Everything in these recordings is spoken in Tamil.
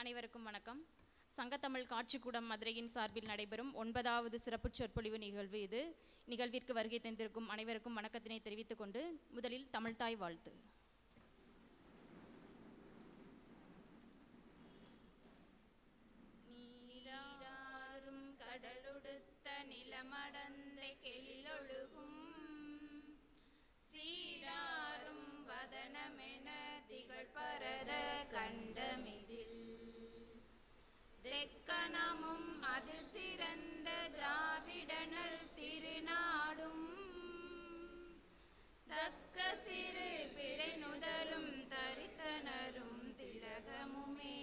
அனைவருக்கும் வணக்கம். சங்கத்தமிழ் காட்சிக்கூடம் மதுரையின் சார்பில் நடைபெறும் 9வது சிறப்பு சொற்பொழிவு நிகழ்வு இது. நிகழ்விற்கு வருகை தந்திருக்கும் அனைவருக்கும் வணக்கத்தினை தெரிவித்துக் கொண்டு முதலில் தமிழ்தாய் வாழ்த்து. நீராறும் கடலுடுத்த நிலமடந்தை கெழிலொழுகும் சீராறும் வதனமென திகழ்பரத கண்டமிதில் தெக்கணமும் அதில் சிறந்த திராவிடனல் திருநாடும் தக்க சிறு பிறை நுதலும் தரித்தனரும் திலகமுமே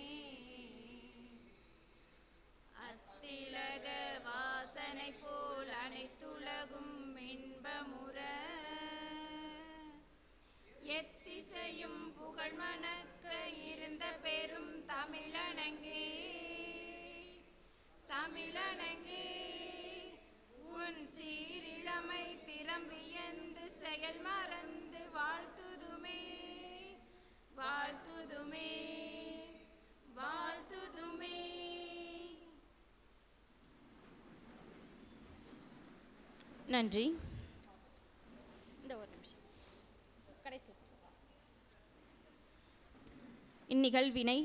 அத்திலக வாசனை போல் அனைத்துலகும் இன்பமுற எத்திசையும் புகழ் மணக்க இருந்த பெரும் தமிழனங்கே தமிழனங்கே உன் சீரிழமை திறம் வியந்து செயல் மறந்து வாழ்த்துதுமே வாழ்த்துதுமே வாழ்த்துதுமே. நன்றி. இந்த ஒரு நிமிஷம் கடைசி. இந்நிகழ்வினை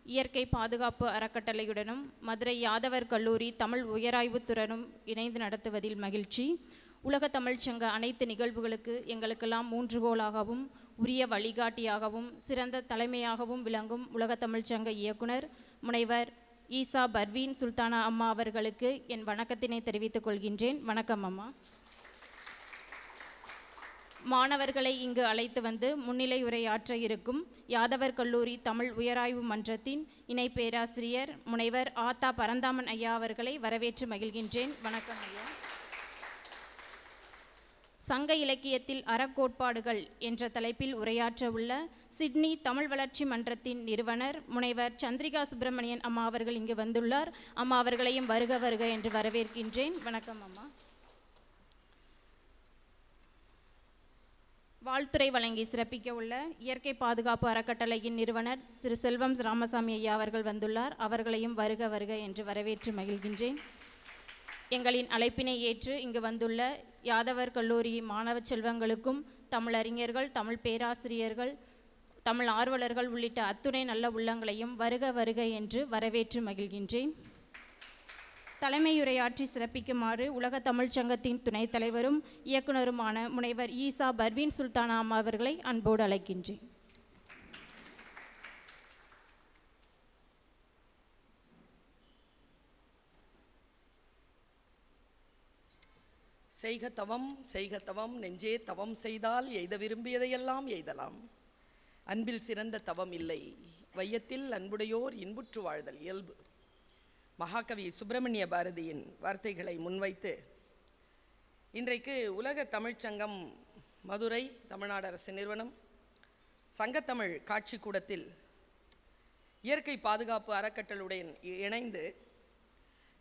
இயற்கை பாதுகாப்பு அறக்கட்டளையுடனும் மதுரை யாதவர் கல்லூரி தமிழ் உயராய்வுத்துறையும் இணைந்து நடத்துவதில் மகிழ்ச்சி. உலக தமிழ்ச் சங்க அனைத்து நிகழ்வுகளுக்கு எங்களுக்கெல்லாம் ஊன்றுகோலாகவும் உரிய வழிகாட்டியாகவும் சிறந்த தலைமையாகவும் விளங்கும் உலக தமிழ்ச் சங்க இயக்குனர் முனைவர் ஈசா பர்வீன் சுல்தானா அம்மா அவர்களுக்கு என் வணக்கத்தினை தெரிவித்துக் கொள்கின்றேன். வணக்கம் அம்மா. மாணவர்களை இங்கு அழைத்து வந்து முன்னிலை உரையாற்ற இருக்கும் யாதவர் கல்லூரி தமிழ் உயராய்வு மன்றத்தின் இணை பேராசிரியர் முனைவர் ஆத்தா பரந்தாமன் ஐயா அவர்களை வரவேற்று மகிழ்கின்றேன். வணக்கம் ஐயா. சங்க இலக்கியத்தில் அறக்கோட்பாடுகள் என்ற தலைப்பில் உரையாற்ற உள்ள சிட்னி தமிழ் வளர்ச்சி மன்றத்தின் நிறுவனர் முனைவர் சந்திரிகா சுப்பிரமணியன் அம்மா அவர்கள் இங்கு வந்துள்ளார். அம்மா அவர்களையும் வருக வருக என்று வரவேற்கின்றேன். வணக்கம் அம்மா. வாழ்த்துறை வழங்கி சிறப்பிக்க உள்ள இயற்கை பாதுகாப்பு அறக்கட்டளையின் நிறுவனர் திரு செல்வம் ராமசாமி ஐயா அவர்கள் வந்துள்ளார். அவர்களையும் வருக வருக என்று வரவேற்று மகிழ்கின்றேன். எங்களின் அழைப்பினை ஏற்று இங்கு வந்துள்ள யாதவர் கல்லூரி மாணவ செல்வங்களுக்கும் தமிழறிஞர்கள், தமிழ் பேராசிரியர்கள், தமிழ் ஆர்வலர்கள் உள்ளிட்ட அத்துணை நல்ல உள்ளங்களையும் வருக வருக என்று வரவேற்று மகிழ்கின்றேன். தலைமையுரையாற்றி சிறப்பிக்குமாறு உலக தமிழ்ச் சங்கத்தின் துணைத் தலைவரும் இயக்குனருமான முனைவர் ஈசா பர்வீன் சுல்தானா அம்மா அவர்களை அன்போடு அழைக்கின்றேன். செய்க தவம் செய்க தவம் நெஞ்சே தவம் செய்தால் எய்த விரும்பியதையெல்லாம் எய்தலாம். அன்பில் சிறந்த தவம் இல்லை, வையத்தில் அன்புடையோர் இன்புற்று வாழ்தல் இயல்பு. மகாகவி சுப்பிரமணிய பாரதியின் வார்த்தைகளை முன்வைத்து இன்றைக்கு உலக தமிழ்ச்சங்கம் மதுரை தமிழ்நாடு அரசு நிறுவனம் சங்கத்தமிழ் காட்சிக்கூடத்தில் இயற்கை பாதுகாப்பு அறக்கட்டளையுடன் இணைந்து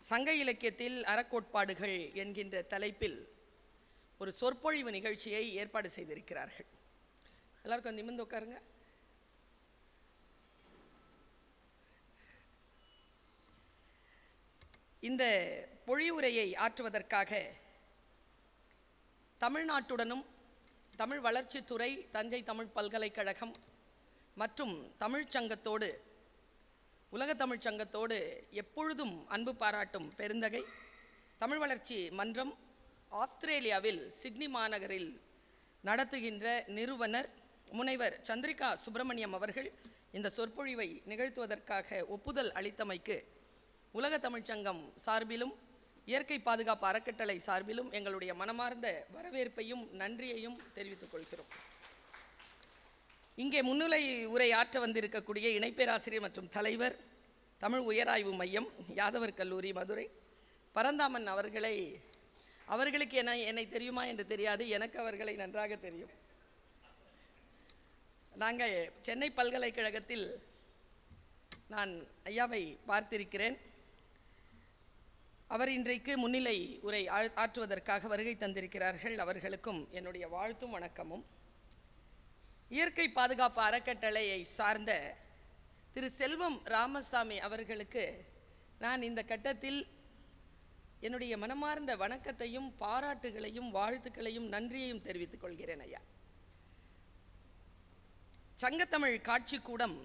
சங்க இலக்கியத்தில் அறக்கோட்பாடுகள் என்கின்ற தலைப்பில் ஒரு சொற்பொழிவு நிகழ்ச்சியை ஏற்பாடு செய்திருக்கிறார்கள். எல்லாருக்கும் நிமிர்ந்து உட்காருங்க. இந்த பொழிவுரையை ஆற்றுவதற்காக தமிழ்நாட்டுடனும் தமிழ் வளர்ச்சித்துறை, தஞ்சை தமிழ் பல்கலைக்கழகம் மற்றும் தமிழ்ச்சங்கத்தோடு உலக தமிழ்ச்சங்கத்தோடு எப்பொழுதும் அன்பு பாராட்டும் பெருந்தகை தமிழ் வளர்ச்சி மன்றம் ஆஸ்திரேலியாவில் சிட்னி மாநகரில் நடத்துகின்ற நிறுவனர் முனைவர் சந்திரிகா சுப்பிரமணியம் அவர்கள் இந்த சொற்பொழிவை நிகழ்த்துவதற்காக ஒப்புதல் அளித்தமைக்கு உலக தமிழ்ச்சங்கம் சார்பிலும் இயற்கை பாதுகாப்பு அறக்கட்டளை சார்பிலும் எங்களுடைய மனமார்ந்த வரவேற்பையும் நன்றியையும் தெரிவித்துக் கொள்கிறோம். இங்கே முன்னிலை உரை ஆற்ற வந்திருக்கக்கூடிய இணைப்பேராசிரியர் மற்றும் தலைவர் தமிழ் உயராய்வு மையம் யாதவர் கல்லூரி மதுரை பரந்தாமன் அவர்களுக்கு என்னை தெரியுமா என்று தெரியாது, எனக்கு அவர்களை நன்றாக தெரியும். நாங்கள் சென்னை பல்கலைக்கழகத்தில் நான் ஐயாவை பார்த்திருக்கிறேன். அவர் இன்றைக்கு முன்னிலை உரை ஆற்றுவதற்காக வருகை தந்திருக்கிறார்கள். அவர்களுக்கும் என்னுடைய வாழ்த்தும் வணக்கமும். இயற்கை பாதுகாப்பு அறக்கட்டளையை சார்ந்த திரு செல்வம் ராமசாமி அவர்களுக்கு நான் இந்த கட்டத்தில் என்னுடைய மனமார்ந்த வணக்கத்தையும் பாராட்டுகளையும் வாழ்த்துக்களையும் நன்றியையும் தெரிவித்துக் கொள்கிறேன். ஐயா, சங்கத்தமிழ் காட்சிக்கூடம்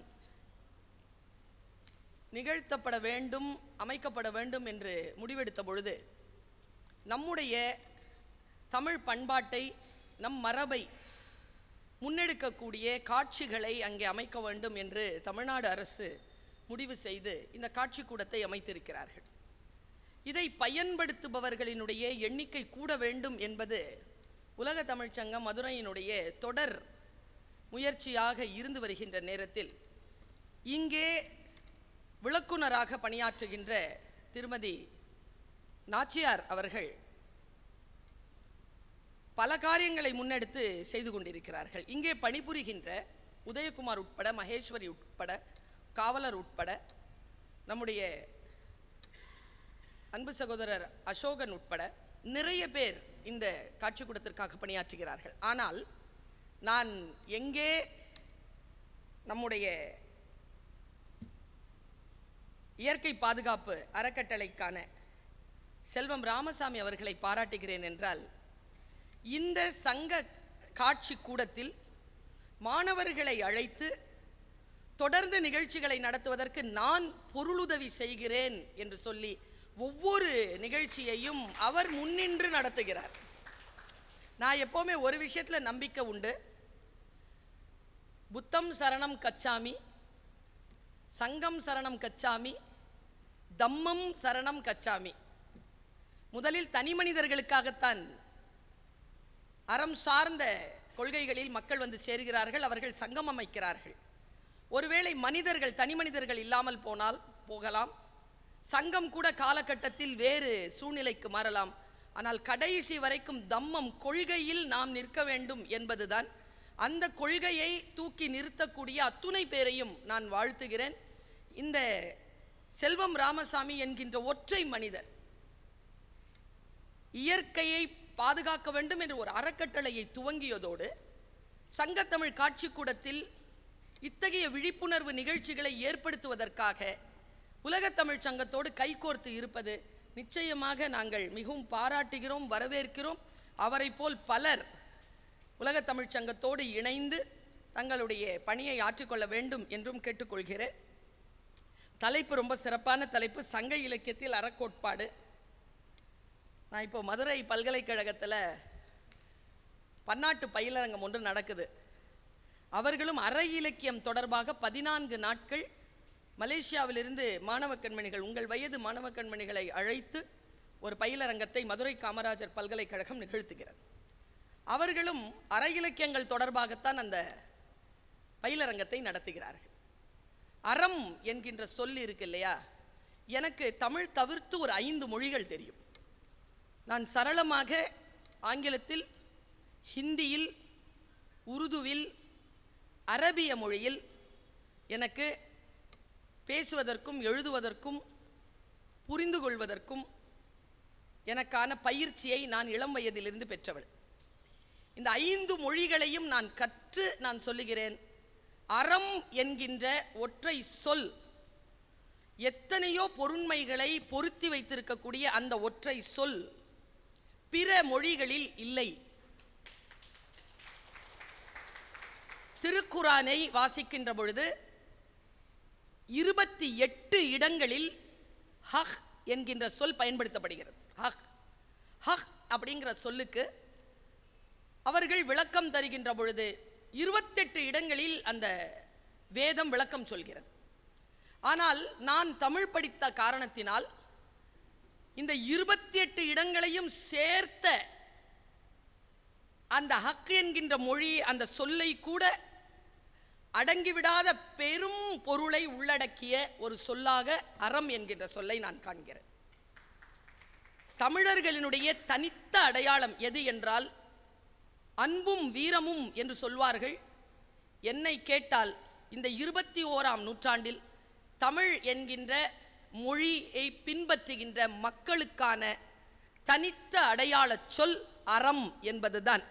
நிகழ்த்தப்பட வேண்டும், அமைக்கப்பட வேண்டும் என்று முடிவெடுத்த பொழுது நம்முடைய தமிழ் பண்பாட்டை, நம் மரபை முன்னெடுக்கக்கூடிய காட்சிகளை அங்கே அமைக்க வேண்டும் என்று தமிழ்நாடு அரசு முடிவு செய்து இந்த காட்சிக்கூடத்தை அமைத்திருக்கிறார்கள். இதை பயன்படுத்துபவர்களினுடைய எண்ணிக்கை கூட வேண்டும் என்பது உலக தமிழ்ச்சங்கம் மதுரையினுடைய தொடர் முயற்சியாக இருந்து வருகின்ற நேரத்தில் இங்கே விளக்குனராக பணியாற்றுகின்ற திருமதி நாச்சியார் அவர்கள் பல காரியங்களை முன்னெடுத்து செய்து கொண்டிருக்கிறார்கள். இங்கே பணிபுரிகின்ற உதயகுமார் உட்பட, மகேஸ்வரி உட்பட, காவலர் உட்பட, நம்முடைய அன்பு சகோதரர் அசோகன் உட்பட நிறைய பேர் இந்த காட்சிக்கூடத்திற்காக பணியாற்றுகிறார்கள். ஆனால் நான் எங்கே நம்முடைய இயற்கை பாதுகாப்பு அறக்கட்டளைக்கான செல்வம் ராமசாமி அவர்களை பாராட்டுகிறேன் என்றால், இந்த சங்க காட்சி கூடத்தில் மாணவர்களை அழைத்து தொடர்ந்து நிகழ்ச்சிகளை நடத்துவதற்கு நான் பொருளுதவி செய்கிறேன் என்று சொல்லி ஒவ்வொரு நிகழ்ச்சியையும் அவர் முன்னின்று நடத்துகிறார். நான் எப்பவுமே ஒரு விஷயத்துல நம்பிக்கை உண்டு. புத்தம் சரணம் கச்சாமி, சங்கம் சரணம் கச்சாமி, தம்மம் சரணம் கச்சாமி. முதலில் தனி மனிதர்களுக்காகத்தான் அறம் சார்ந்த கொள்கைகளில் மக்கள் வந்து சேருகிறார்கள், அவர்கள் சங்கம் அமைக்கிறார்கள். ஒருவேளை மனிதர்கள், தனி மனிதர்கள் இல்லாமல் போகலாம், சங்கம் கூட காலகட்டத்தில் வேறு சூழ்நிலைக்கு மாறலாம். ஆனால் கடைசி வரைக்கும் தம்மம் கொள்கையில் நாம் நிற்க வேண்டும் என்பதுதான். அந்த கொள்கையை தூக்கி நிறுத்தக்கூடிய அத்துணை பேரையும் நான் வாழ்த்துகிறேன். இந்த செல்வம் ராமசாமி என்கின்ற ஒற்றை மனிதர் இயற்கையை பாதுகாக்க வேண்டும் என்று ஒரு அறக்கட்டளையை துவங்கியதோடு சங்கத்தமிழ் காட்சிக்கூடத்தில் இத்தகைய விழிப்புணர்வு நிகழ்ச்சிகளை ஏற்படுத்துவதற்காக உலகத்தமிழ் சங்கத்தோடு கைகோர்த்து இருப்பது நிச்சயமாக நாங்கள் மிகவும் பாராட்டுகிறோம், வரவேற்கிறோம். அவரை போல் பலர் உலகத்தமிழ் சங்கத்தோடு இணைந்து தங்களுடைய பணியை ஆற்றிக்கொள்ள வேண்டும் என்றும் கேட்டுக்கொள்கிறேன். தலைப்பு ரொம்ப சிறப்பான தலைப்பு, சங்க இலக்கியத்தில் அறக்கோட்பாடு. நான் இப்போ மதுரை பல்கலைக்கழகத்தில் பன்னாட்டு பயிலரங்கம் ஒன்று நடக்குது. அவர்களும் அற இலக்கியம் தொடர்பாக 14 நாட்கள் மலேசியாவிலிருந்து மாணவ கண்மணிகள், உங்கள் வயது மாணவ கண்மணிகளை அழைத்து ஒரு பயிலரங்கத்தை மதுரை காமராஜர் பல்கலைக்கழகம் நிகழ்த்துகிறது. அவர்களும் அற இலக்கியங்கள் தொடர்பாகத்தான் அந்த பயிலரங்கத்தை நடத்துகிறார்கள். அறம் என்கின்ற சொல் இருக்கு இல்லையா, எனக்கு தமிழ் தவிர்த்து ஒரு 5 மொழிகள் தெரியும். நான் சரளமாக ஆங்கிலத்தில், ஹிந்தியில், உருதுவில், அரபிய மொழியில் எனக்கு பேசுவதற்கும் எழுதுவதற்கும் புரிந்து கொள்வதற்கும் எனக்கான பயிற்சியை நான் இளம் வயதிலிருந்து பெற்றவள். இந்த 5 மொழிகளையும் நான் கற்று நான் சொல்லுகிறேன். அறம் என்கின்ற ஒற்றை சொல் எத்தனையோ பொருண்மைகளை பொருத்தி வைத்திருக்கக்கூடிய அந்த ஒற்றை சொல் பிற மொழிகளில் இல்லை. திருக்குரானை வாசிக்கின்ற பொழுது 28 இடங்களில் ஹக் என்கின்ற சொல் பயன்படுத்தப்படுகிறது. ஹக் ஹக் அப்படிங்கிற சொல்லுக்கு அவர்கள் விளக்கம் தருகின்ற பொழுது 28 இடங்களில் அந்த வேதம் விளக்கம் சொல்கிறது. ஆனால் நான் தமிழ் படித்த காரணத்தினால் இந்த 28 இடங்களையும் சேர்த்த அந்த ஹக் என்கின்ற மொழி, அந்த சொல்லை கூட அடங்கிவிடாத பெரும் பொருளை உள்ளடக்கிய ஒரு சொல்லாக அறம் என்கின்ற சொல்லை நான் காண்கிறேன். தமிழர்களினுடைய தனித்த அடையாளம் எது என்றால் அன்பும் வீரமும் என்று சொல்வார்கள். என்னை கேட்டால் இந்த 21ஆம் நூற்றாண்டில் தமிழ் என்கின்ற மொழியை பின்பற்றுகின்ற மக்களுக்கான தனித்த அடையாள சொல் அறம் என்பதுதான்.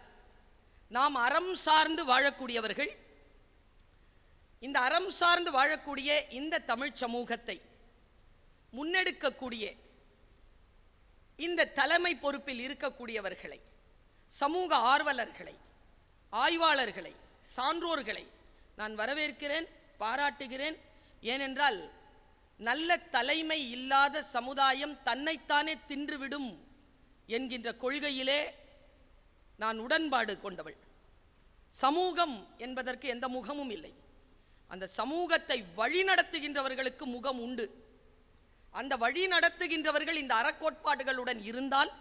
நாம் அறம் சார்ந்து வாழக்கூடியவர்கள். இந்த அறம் சார்ந்து வாழக்கூடிய இந்த தமிழ் சமூகத்தை முன்னெடுக்கக்கூடிய இந்த தலைமை பொறுப்பில் இருக்கக்கூடியவர்களை, சமூக ஆர்வலர்களை, ஆய்வாளர்களை, சான்றோர்களை நான் வரவேற்கிறேன், பாராட்டுகிறேன். ஏனென்றால் நல்ல தலைமை இல்லாத சமுதாயம் தன்னைத்தானே தின்றுவிடும் என்கின்ற கொள்கையிலே நான் உடன்பாடு கொண்டவள். சமூகம் என்பதற்கு எந்த முகமும் இல்லை. அந்த சமூகத்தை வழிநடத்துகின்றவர்களுக்கு முகம் உண்டு. அந்த வழி நடத்துகின்றவர்கள் இந்த அறக்கோட்பாடுகளுடன் இருந்தால்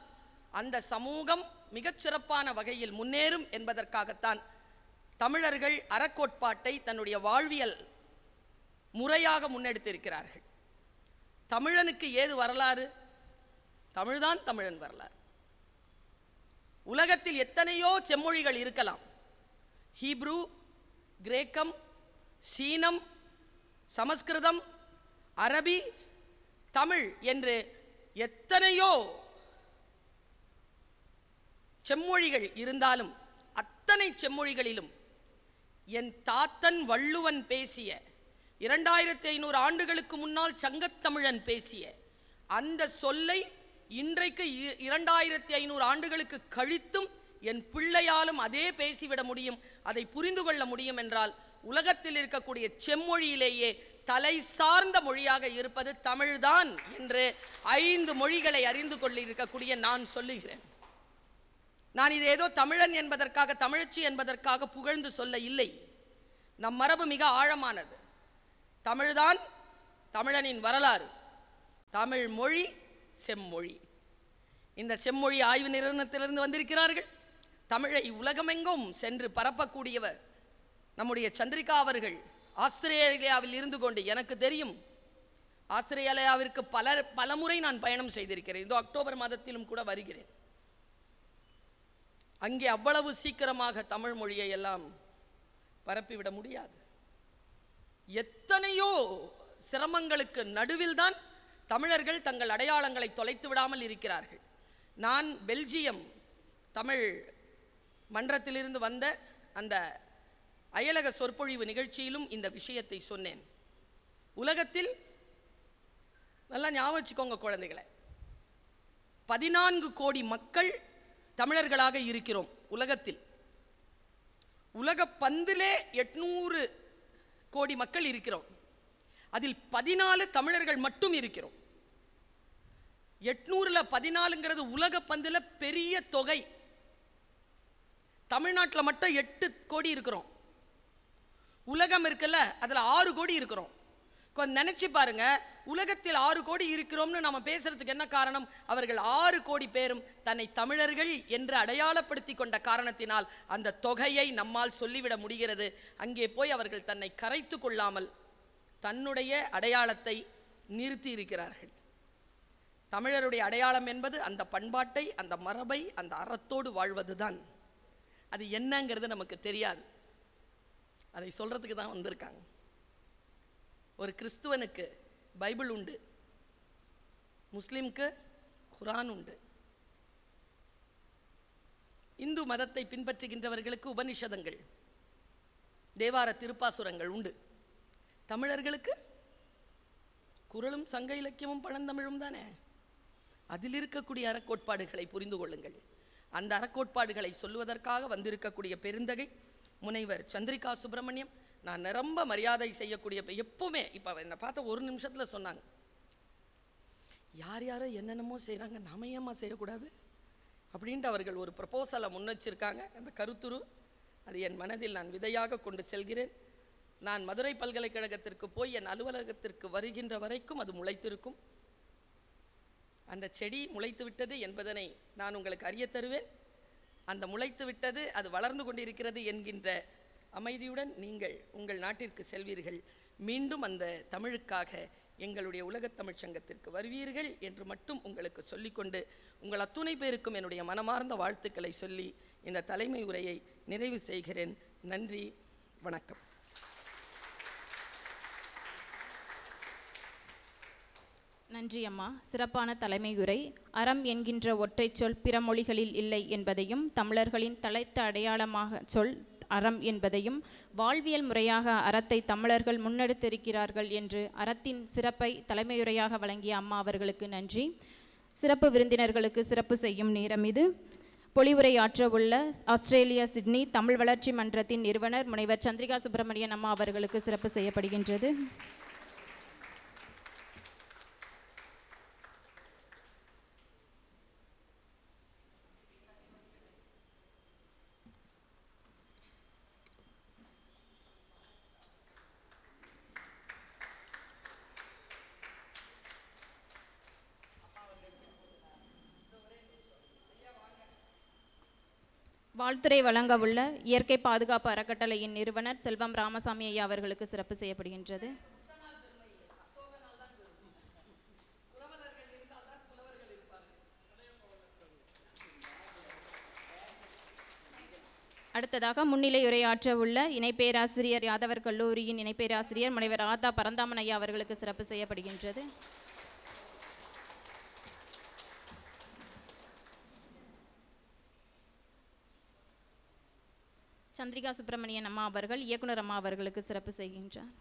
அந்த சமூகம் மிகச்சிறப்பான வகையில் முன்னேறும் என்பதற்காகத்தான் தமிழர்கள் அறக்கோட்பாட்டை தன்னுடைய வாழ்வியல் முறையாக முன்னெடுத்திருக்கிறார்கள். தமிழனுக்கு ஏது வரலாறு? தமிழ்தான் தமிழன் வரலாறு. உலகத்தில் எத்தனையோ செம்மொழிகள் இருக்கலாம். ஹீப்ரு, கிரேக்கம், சீனம், சமஸ்கிருதம், அரபி, தமிழ் என்று எத்தனையோ செம்மொழிகள் இருந்தாலும் அத்தனை செம்மொழிகளிலும் என் தாத்தன் வள்ளுவன் பேசிய 2500 ஆண்டுகளுக்கு முன்னால் சங்கத்தமிழன் பேசிய அந்த சொல்லை இன்றைக்கு 2500 ஆண்டுகளுக்கு கழித்தும் என் பிள்ளையாலும் அதே பேசிவிட முடியும், அதை புரிந்து கொள்ள முடியும் என்றால் உலகத்தில் இருக்கக்கூடிய செம்மொழியிலேயே தலை சார்ந்த மொழியாக இருப்பது தமிழ்தான் என்று 5 மொழிகளை அறிந்து கொண்டிருக்கக்கூடிய நான் சொல்லுகிறேன். நான் இது ஏதோ தமிழன் என்பதற்காக, தமிழச்சி என்பதற்காக புகழ்ந்து சொல்ல இல்லை. நம் மரபு மிக ஆழமானது. தமிழ்தான் தமிழனின் வரலாறு. தமிழ் மொழி செம்மொழி. இந்த செம்மொழி ஆய்வு நிறுவனத்திலிருந்து வந்திருக்கிறார்கள். தமிழை உலகமெங்கும் சென்று பரப்பக்கூடியவர் நம்முடைய சந்திரிகா அவர்கள். ஆஸ்திரேலியாவில் இருந்து கொண்டு, எனக்கு தெரியும், ஆஸ்திரேலியாவிற்கு பல முறை நான் பயணம் செய்திருக்கிறேன். இந்த அக்டோபர் மாதத்திலும் கூட வருகிறேன். அங்கே அவ்வளவு சீக்கிரமாக தமிழ் மொழியை எல்லாம் பரப்பிவிட முடியாது. எத்தனையோ சிரமங்களுக்கு நடுவில் தான் தமிழர்கள் தங்கள் அடையாளங்களை தொலைத்து விடாமல் இருக்கிறார்கள். நான் பெல்ஜியம் தமிழ் மன்றத்திலிருந்து வந்த அந்த அயலக சொற்பொழிவு நிகழ்ச்சியிலும் இந்த விஷயத்தை சொன்னேன். உலகத்தில் நல்லா ஞாபகம் வச்சுக்கோங்க குழந்தைகளை, 14 கோடி மக்கள் தமிழர்களாக இருக்கிறோம். உலகத்தில் உலக பந்திலே 800 கோடி மக்கள் இருக்கிறோம். அதில் 14 தமிழர்கள் மட்டும் இருக்கிறோம். 800ல் 14ங்கிறது உலக பந்தில பெரிய தொகை. தமிழ்நாட்டில் மட்டும் 8 கோடி இருக்கிறோம். உலகம் இருக்குல்ல, அதில் 6 கோடி இருக்கிறோம். கொஞ்சம் நினைச்சு பாருங்க, உலகத்தில் 6 கோடி இருக்கிறோம்னு நம்ம பேசுறதுக்கு என்ன காரணம்? அவர்கள் 6 கோடி பேரும் தன்னை தமிழர்கள் என்று அடையாளப்படுத்தி கொண்ட காரணத்தினால் அந்த தொகையை நம்மால் சொல்லிவிட முடிகிறது. அங்கே போய் அவர்கள் தன்னை கரைத்து கொள்ளாமல் தன்னுடைய அடையாளத்தை நிறுத்தி இருக்கிறார்கள். தமிழருடைய அடையாளம் என்பது அந்த பண்பாட்டை, அந்த மரபை, அந்த அறத்தோடு வாழ்வதுதான். அது என்னங்கிறது நமக்கு தெரியாது. அதை சொல்றதுக்கு தான் வந்திருக்காங்க. ஒரு கிறிஸ்துவனுக்கு பைபிள் உண்டு, முஸ்லிம்க்கு குரான் உண்டு, இந்து மதத்தை பின்பற்றுகின்றவர்களுக்கு உபனிஷதங்கள், தேவார திருப்பாசுரங்கள் உண்டு. தமிழர்களுக்கு குறளும் சங்க இலக்கியமும் பழந்தமிழும் தானே. அதில் இருக்கக்கூடிய அறக்கோட்பாடுகளை புரிந்து கொள்ளுங்கள். அந்த அறக்கோட்பாடுகளை சொல்வதற்காக வந்திருக்கக்கூடிய பெருந்தகை முனைவர் சந்திரிகா சுப்பிரமணியம். நான் ரொம்ப மரியாதை செய்யக்கூடிய, எப்பவுமே இப்போ என்னை பார்த்த ஒரு நிமிஷத்தில் சொன்னாங்க, யார் யாரோ என்னென்னமோ செய்கிறாங்க, நாம ஏமா செய்யக்கூடாது அப்படின்ட்டு அவர்கள் ஒரு ப்ரப்போசலை முன்வச்சிருக்காங்க. அந்த கருத்துரு அது என் மனதில் நான் விதையாக கொண்டு செல்கிறேன். நான் மதுரை பல்கலைக்கழகத்திற்கு போய் என் அலுவலகத்திற்கு வருகின்ற வரைக்கும் அது முளைத்திருக்கும். அந்த செடி முளைத்து விட்டது என்பதனை நான் உங்களுக்கு அறிய தருவேன். அந்த முளைத்து விட்டது, அது வளர்ந்து கொண்டிருக்கிறது என்கின்ற அமைதியுடன் நீங்கள் உங்கள் நாட்டிற்கு செல்வீர்கள். மீண்டும் அந்த தமிழுக்காக எங்களுடைய உலகத் தமிழ்ச் சங்கத்திற்கு வருவீர்கள் என்று மட்டும் உங்களுக்கு சொல்லிக்கொண்டு, உங்கள் அத்துணை பேருக்கும் என்னுடைய மனமார்ந்த வாழ்த்துக்களை சொல்லி இந்த தலைமை உரையை நிறைவு செய்கிறேன். நன்றி, வணக்கம். நன்றி அம்மா. சிறப்பான தலைமை உரை. அறம் என்கின்ற ஒற்றை சொல் பிற மொழிகளில் இல்லை என்பதையும், தமிழர்களின் தலைத்த அடையாளமாக சொல் அறம் என்பதையும் வாழ்வியல் முறையாக அறத்தை தமிழர்கள் முன்னெடுத்திருக்கிறார்கள் என்று அறத்தின் சிறப்பை தலைமையுரையாக வழங்கிய அம்மா அவர்களுக்கு நன்றி. சிறப்பு விருந்தினர்களுக்கு சிறப்பு செய்யும் நேரம் இது. பொலிவுரையாற்ற உள்ள ஆஸ்திரேலியா சிட்னி தமிழ் வளர்ச்சி மன்றத்தின் நிறுவனர் முனைவர் சந்திரிகா சுப்பிரமணியன் அம்மா அவர்களுக்கு சிறப்பு செய்யப்படுகின்றது. வாழ்த்துரை வழங்க உள்ள இயற்கை பாதுகாப்பு அறக்கட்டளையின் நிறுவனர் செல்வம் ராமசாமி ஐயா அவர்களுக்கு சிறப்பு செய்யப்படுகின்றது. அடுத்ததாக முன்னிலை உரையாற்ற உள்ள இணை பேராசிரியர் யாதவர் கல்லூரியின் இணை பேராசிரியர் முனைவர் ஆதா பரந்தாமன் ஐயா அவர்களுக்கு சிறப்பு செய்யப்படுகின்றது. சந்திரிகா சுப்பிரமணியன் அம்மா அவர்கள் இயக்குனர் அம்மா அவர்களுக்கு சிறப்பு செய்கின்றார்.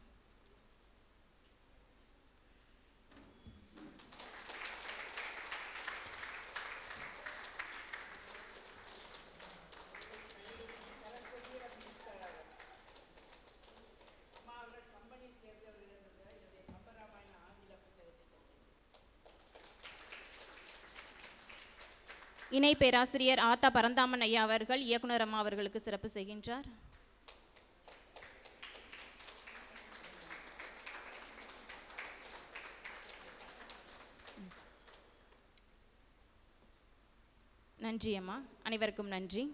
இணை பேராசிரியர் ஆத்தா பரந்தாமன் ஐயா அவர்கள் இயக்குனர் அம்மா அவர்களுக்கு சிறப்பு செய்கின்றார். நன்றி அம்மா, அனைவருக்கும் நன்றி.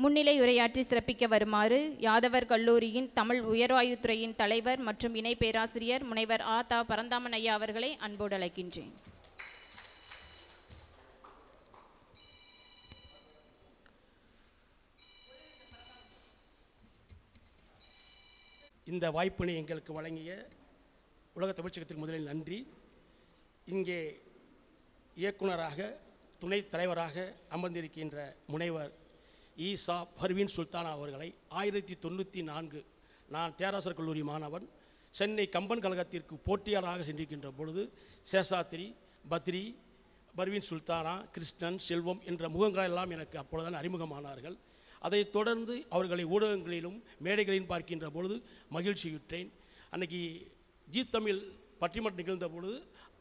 முன்னிலை உரையாற்றி சிறப்பிக்க வருமாறு யாதவர் கல்லூரியின் தமிழ் உயர்வாயுத்துறையின் தலைவர் மற்றும் இணை பேராசிரியர் முனைவர் ஆத்தா பரந்தாமன் ஐயா அவர்களை அன்போடு அழைக்கின்றேன். இந்த வாய்ப்பினை எங்களுக்கு வழங்கிய உலக தமிழ்ச்சங்கத்திற்கு முதலில் நன்றி. இங்கே இயக்குனராக துணைத் தலைவராக அமர்ந்திருக்கின்ற முனைவர் ஈசா பர்வீன் சுல்தானா அவர்களை 1994 நான் தேராசர் கல்லூரி மாணவன் சென்னை கம்பன் கழகத்திற்கு போட்டியாளராக சென்றிருக்கின்ற பொழுது சேஷாத்திரி, பத்ரி, பர்வீன் சுல்தானா, கிருஷ்ணன், செல்வம் என்ற முகங்கள் எல்லாம் எனக்கு அப்பொழுதுதான் அறிமுகமானார்கள். அதைத் தொடர்ந்து அவர்களை ஊடகங்களிலும் மேடைகளிலும் பார்க்கின்ற பொழுது மகிழ்ச்சியுற்றேன். அன்றைக்கி ஜி தமிழ் பட்டிமன்றம் நிகழ்ந்த பொழுது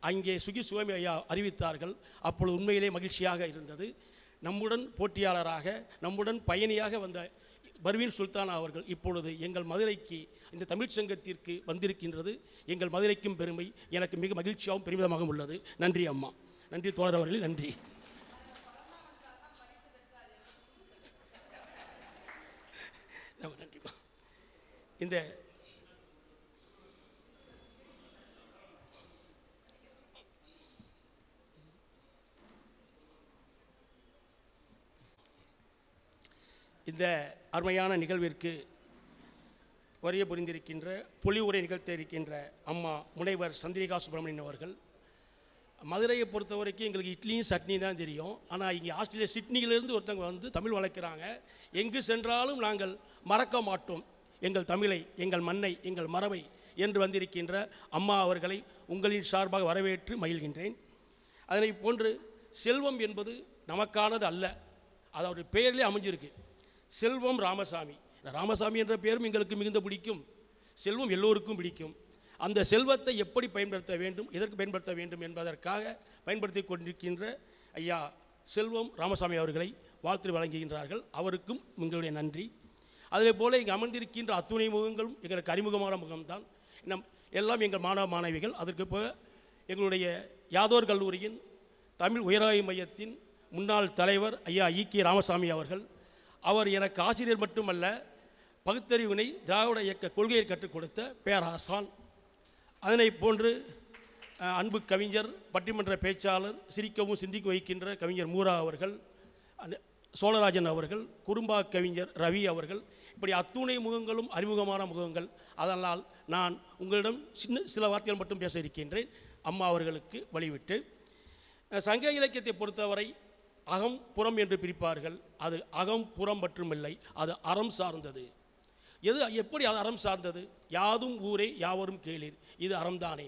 அங்கே சுவாமி ஐயா அறிவித்தார்கள். அப்பொழுது உண்மையிலே மகிழ்ச்சியாக இருந்தது. நம்முடன் போட்டியாளராக நம்முடன் பயணியாக வந்த பர்வீன் சுல்தானா அவர்கள் இப்பொழுது எங்கள் மதுரைக்கு இந்த தமிழ்ச்சங்கத்திற்கு வந்திருக்கின்றது எங்கள் மதுரைக்கும் பெருமை, எனக்கு மிக மகிழ்ச்சியாகவும் பெருமிதமாகவும் உள்ளது. நன்றி அம்மா, நன்றி தோழர் அவர்களே, நன்றி. நன்றி. இந்த இந்த அருமையான நிகழ்விற்கு வரிய புரிந்திருக்கின்ற பொலிவுரை நிகழ்த்த இருக்கின்ற அம்மா முனைவர் சந்திரிகா சுப்பிரமணியன் அவர்கள். மதுரையை பொறுத்த வரைக்கும் எங்களுக்கு இட்லியும் சட்னி தான் தெரியும். ஆனால் இங்கே ஆஸ்திரேலியா சிட்னியிலேருந்து ஒருத்தவங்க வந்து தமிழ் வளர்க்குறாங்க. எங்கு சென்றாலும் நாங்கள் மறக்க மாட்டோம் எங்கள் தமிழை, எங்கள் மண்ணை, எங்கள் மரபை என்று வந்திருக்கின்ற அம்மா அவர்களை உங்களின் சார்பாக வரவேற்று மகிழ்கின்றேன். அதனை போன்று செல்வம் என்பது நமக்கானது அல்ல, அது அவருடைய பெயரிலே அமைஞ்சிருக்கு. செல்வம் ராமசாமி. ராமசாமி என்ற பெயரும் எங்களுக்கு மிகுந்த பிடிக்கும். செல்வம் எல்லோருக்கும் பிடிக்கும். அந்த செல்வத்தை எப்படி பயன்படுத்த வேண்டும், எதற்கு பயன்படுத்த வேண்டும் என்பதற்காக பயன்படுத்தி கொண்டிருக்கின்ற ஐயா செல்வம் ராமசாமி அவர்களை வாழ்த்து வழங்குகின்றார்கள். அவருக்கும் எங்களுடைய நன்றி. அதே போல் இங்கே அமர்ந்திருக்கின்ற அத்துணை முகங்களும் எங்களுக்கு அறிமுகமான முகம்தான். எல்லாம் எங்கள் மாணவ மாணவிகள். அதற்கு போக எங்களுடைய யாதவர் கல்லூரியின் தமிழ் உயராய்வு மையத்தின் முன்னாள் தலைவர் ஐயா ஈ.கே. ராமசாமி அவர்கள். அவர் எனக்கு ஆசிரியர் மட்டுமல்ல, பகுத்தறிவினை திராவிட இயக்க கொள்கையை கற்றுக் கொடுத்த பேராசான். அதனை போன்று அன்பு கவிஞர், பட்டிமன்ற பேச்சாளர், சிரிக்கவும் சிந்திக்க வைக்கின்ற கவிஞர் மூரா அவர்கள், சோழராஜன் அவர்கள், குறும்பா கவிஞர் ரவி அவர்கள், இப்படி அத்துணை முகங்களும் அறிமுகமான முகங்கள். அதனால் நான் உங்களிடம் சில வார்த்தைகள் மட்டும் பேச இருக்கின்றேன். அம்மா அவர்களுக்கு வழிவிட்டு, சங்க இலக்கியத்தை பொறுத்தவரை அகம் புறம் என்று பிரிப்பார்கள். அது அகம் புறம் மட்டுமில்லை, அது அறம் சார்ந்தது. எப்படி அது அறம் சார்ந்தது? யாதும் ஊரே யாவரும் கேளீர், இது அறம்தானே.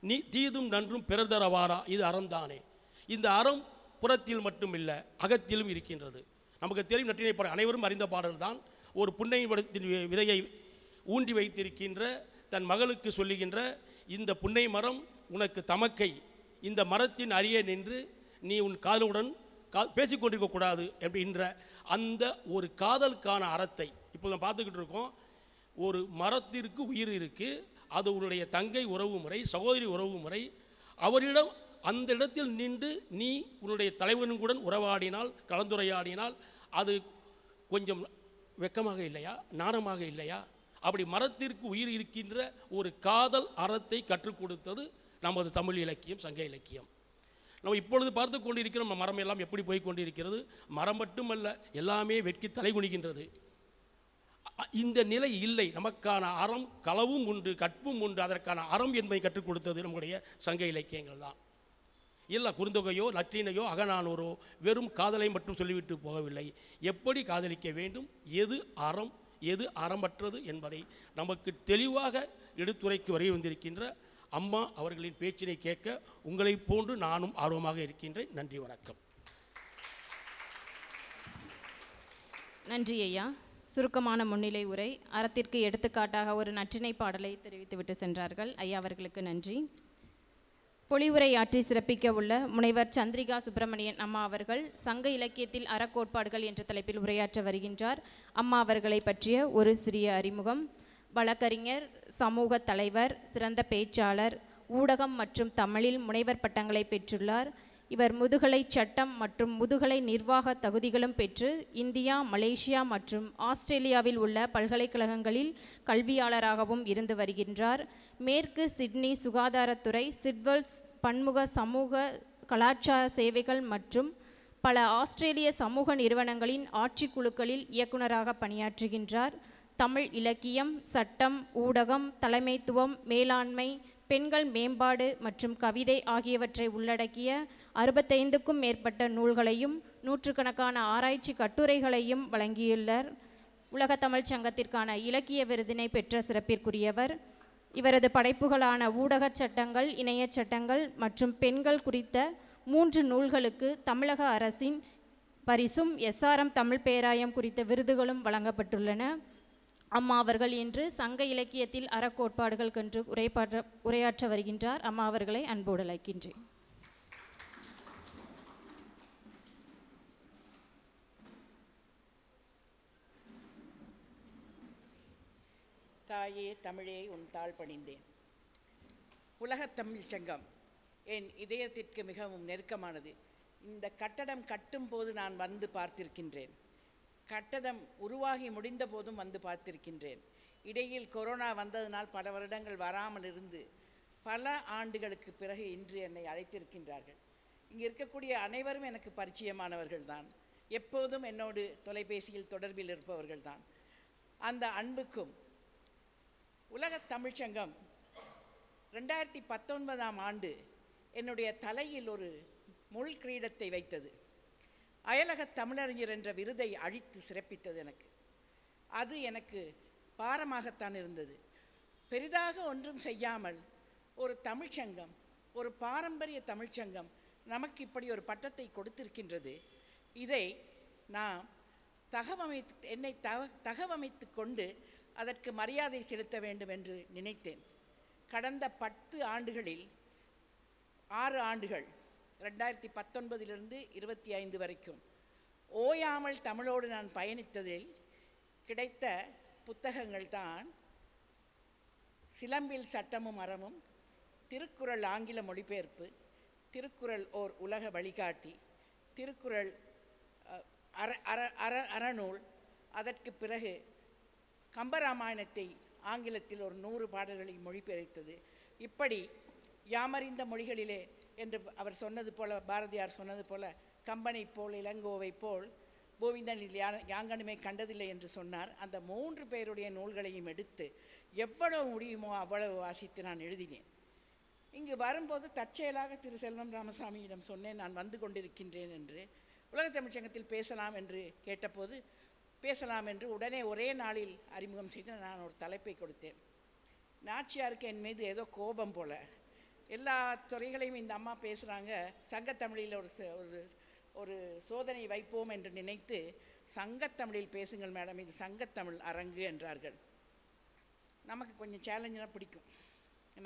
நீ தீதும் நன்றும் பிறர் தரவாரா, இது அறம்தானே. இந்த அறம் புறத்தில் மட்டுமில்லை, அகத்திலும் இருக்கின்றது. நமக்கு தெரியும் நற்றினை பாடல், அனைவரும் அறிந்த பாடல்தான். ஒரு புன்னையின் விதையை ஊண்டி வைத்திருக்கின்ற தன் மகளுக்கு சொல்லுகின்ற, இந்த புன்னை மரம் உனக்கு தமக்கை, இந்த மரத்தின் அருகே நின்று நீ உன் காதலுடன் பேசிக்கொண்டிருக்கக்கூடாது அப்படின்ற அந்த ஒரு காதலுக்கான அறத்தை இப்போ நம்ம பார்த்துக்கிட்டு இருக்கோம். ஒரு மரத்திற்கு உயிர் இருக்குது, அது உன்னுடைய தங்கை உறவு முறை, சகோதரி உறவு முறை. அவரிடம் அந்த இடத்தில் நின்று நீ உன்னுடைய தலைவனுடன் உறவாடினால், கலந்துரையாடினால் அது கொஞ்சம் வெக்கமாக இல்லையா, நாணமாக இல்லையா? அப்படி மரத்திற்கு உயிர் இருக்கின்ற ஒரு காதல் அறத்தை கற்றுக் கொடுத்தது நமது தமிழ் இலக்கியம், சங்க இலக்கியம். நம்ம இப்பொழுது பார்த்து கொண்டிருக்கிற நம்ம மரம் எல்லாம் எப்படி போய் கொண்டிருக்கிறது? மரம் மட்டுமல்ல, எல்லாமே வெட்கி தலைகுனிகின்றது. இந்த நிலை இல்லை. நமக்கான அறம் களவும் உண்டு, கற்பும் உண்டு. அதற்கான அறம் என்பதை கற்றுக் கொடுத்தது நம்முடைய சங்க இலக்கியங்கள் தான். இல்லை குறுந்தொகையோ நற்றினையோ அகநானூரோ வெறும் காதலை மட்டும் சொல்லிவிட்டு போகவில்லை. எப்படி காதலிக்க வேண்டும், எது அறம் எது அறமற்றது என்பதை நமக்கு தெளிவாக எடுத்துரைக்கு வரை வந்திருக்கின்ற அம்மா அவர்களின் பேச்சினை கேட்க உங்களைப் போன்று நானும் ஆர்வமாக இருக்கின்றேன். நன்றி, வணக்கம். நன்றி ஐயா. சுருக்கமான முன்னிலை உரை, அறத்திற்கு எடுத்துக்காட்டாக ஒரு நற்றினை பாடலை தெரிவித்துவிட்டு சென்றார்கள். ஐயா அவர்களுக்கு நன்றி. பொலிவுரை ஆற்றி சிறப்பிக்க உள்ள முனைவர் சந்திரிகா சுப்பிரமணியன் அம்மா அவர்கள் சங்க இலக்கியத்தில் அறக்கோட்பாடுகள் என்ற தலைப்பில் உரையாற்ற வருகின்றார். அம்மா அவர்களை பற்றிய ஒரு சிறிய அறிமுகம். வழக்கறிஞர், சமூக தலைவர், சிறந்த பேச்சாளர், ஊடகம் மற்றும் தமிழில் முனைவர் பட்டங்களை பெற்றுள்ளார். இவர் முதுகலை சட்டம் மற்றும் முதுகலை நிர்வாக தகுதிகளும் பெற்று இந்தியா, மலேசியா மற்றும் ஆஸ்திரேலியாவில் உள்ள பல்கலைக்கழகங்களில் கல்வியாளராகவும் இருந்து வருகின்றார். மேற்கு சிட்னி சுகாதாரத்துறை, சிட்வெல்ஸ் பன்முக சமூக கலாச்சார சேவைகள் மற்றும் பல ஆஸ்திரேலிய சமூக நிறுவனங்களின் ஆட்சி குழுக்களில் இயக்குநராக பணியாற்றுகின்றார். தமிழ் இலக்கியம், சட்டம், ஊடகம், தலைமைத்துவம், மேலாண்மை, பெண்கள் மேம்பாடு மற்றும் கவிதை ஆகியவற்றை உள்ளடக்கிய 65க்கும் மேற்பட்ட நூல்களையும் நூற்றுக்கணக்கான ஆராய்ச்சி கட்டுரைகளையும் வழங்கியுள்ளார். உலக தமிழ்ச் சங்கத்திற்கான இலக்கிய விருதினை பெற்ற சிறப்பிற்குரியவர். இவரது படைப்புகளான ஊடகச் சட்டங்கள், இணையச் சட்டங்கள் மற்றும் பெண்கள் குறித்த 3 நூல்களுக்கு தமிழக அரசின் பரிசும் SRM தமிழ் பேராயம் குறித்த விருதுகளும் வழங்கப்பட்டுள்ளன. அம்மா அவர்கள் இன்று சங்க இலக்கியத்தில் அறக்கோட்பாடுகள் கன்று உரையாற்ற வருகின்றார். அம்மா அவர்களை அன்போடு அழைக்கின்றேன். தாயே தமிழே உன் தாழ் பணிந்தேன். உலகத் தமிழ்ச் சங்கம் என் இதயத்திற்கு மிகவும் நெருக்கமானது. இந்த கட்டடம் கட்டும் போது நான் வந்து பார்த்திருக்கின்றேன். கட்டடம் உருவாகி முடிந்த போதும் வந்து பார்த்திருக்கின்றேன். இடையில் கொரோனா வந்ததினால் பல வருடங்கள் வராமல் இருந்து பல ஆண்டுகளுக்கு பிறகு இன்று என்னை அழைத்திருக்கின்றார்கள். இங்கே இருக்கக்கூடிய அனைவரும் எனக்கு பரிச்சயமானவர்கள் தான். எப்போதும் என்னோடு தொலைபேசியில் தொடர்பில் இருப்பவர்கள் தான். அந்த அன்புக்கும் உலகத் தமிழ்ச்சங்கம் 2019ஆம் ஆண்டு என்னுடைய தலையில் ஒரு முள் கிரீடத்தை வைத்தது. அயலகத் தமிழறிஞர் என்ற விருதை அழித்து சிறப்பித்தது. அது எனக்கு பாரமாகத்தான் இருந்தது. பெரிதாக ஒன்றும் செய்யாமல் ஒரு தமிழ்ச்சங்கம், ஒரு பாரம்பரிய தமிழ்ச்சங்கம் நமக்கு இப்படி ஒரு பட்டத்தை கொடுத்திருக்கின்றது. இதை நாம் என்னை தகவமைத்து கொண்டு அதற்கு மரியாதை செலுத்த வேண்டும் என்று நினைத்தேன். கடந்த 10 ஆண்டுகளில் 6 ஆண்டுகள் 2019 25 வரைக்கும் ஓயாமல் தமிழோடு நான் பயணித்ததில் கிடைத்த புத்தகங்கள் தான் சிலம்பில் சட்டமும் அறமும், திருக்குறள் ஆங்கில மொழிபெயர்ப்பு, திருக்குறள் ஓர் உலக வழிகாட்டி, திருக்குறள் அறநூல், அதற்கு பிறகு கம்பராமாயணத்தை ஆங்கிலத்தில் ஒரு 100 பாடல்களை மொழிபெயர்த்தது. இப்படி யாமறிந்த மொழிகளிலே என்று அவர் சொன்னது போல, பாரதியார் சொன்னது போல, கம்பனை போல் இளங்கோவை போல் கோவிந்தனில் யாங்கனுமே கண்டதில்லை என்று சொன்னார். அந்த 3 பேருடைய நூல்களையும் எடுத்து எவ்வளவு முடியுமோ அவ்வளவு வாசித்து நான் எழுதினேன். இங்கு வரும்போது தற்செயலாக திரு செல்வம் ராமசாமியிடம் சொன்னேன், நான் வந்து கொண்டிருக்கின்றேன் என்று. உலகத் தமிழ்ச் சங்கத்தில் பேசலாம் என்று கேட்டபோது பேசலாம் என்று உடனே ஒரே நாளில் அறிமுகம் செய்து நான் ஒரு தலைப்பை கொடுத்தேன். நாச்சியாருக்கு என் மீது ஏதோ கோபம் போல, எல்லா துறைகளையும் இந்த அம்மா பேசுகிறாங்க, சங்கத்தமிழில் ஒரு சோதனை வைப்போம் என்று நினைத்து சங்கத்தமிழில் பேசுங்கள் மேடம், இது சங்கத்தமிழ் அரங்கு என்றார்கள். நமக்கு கொஞ்சம் சேலஞ்செலாம் பிடிக்கும்,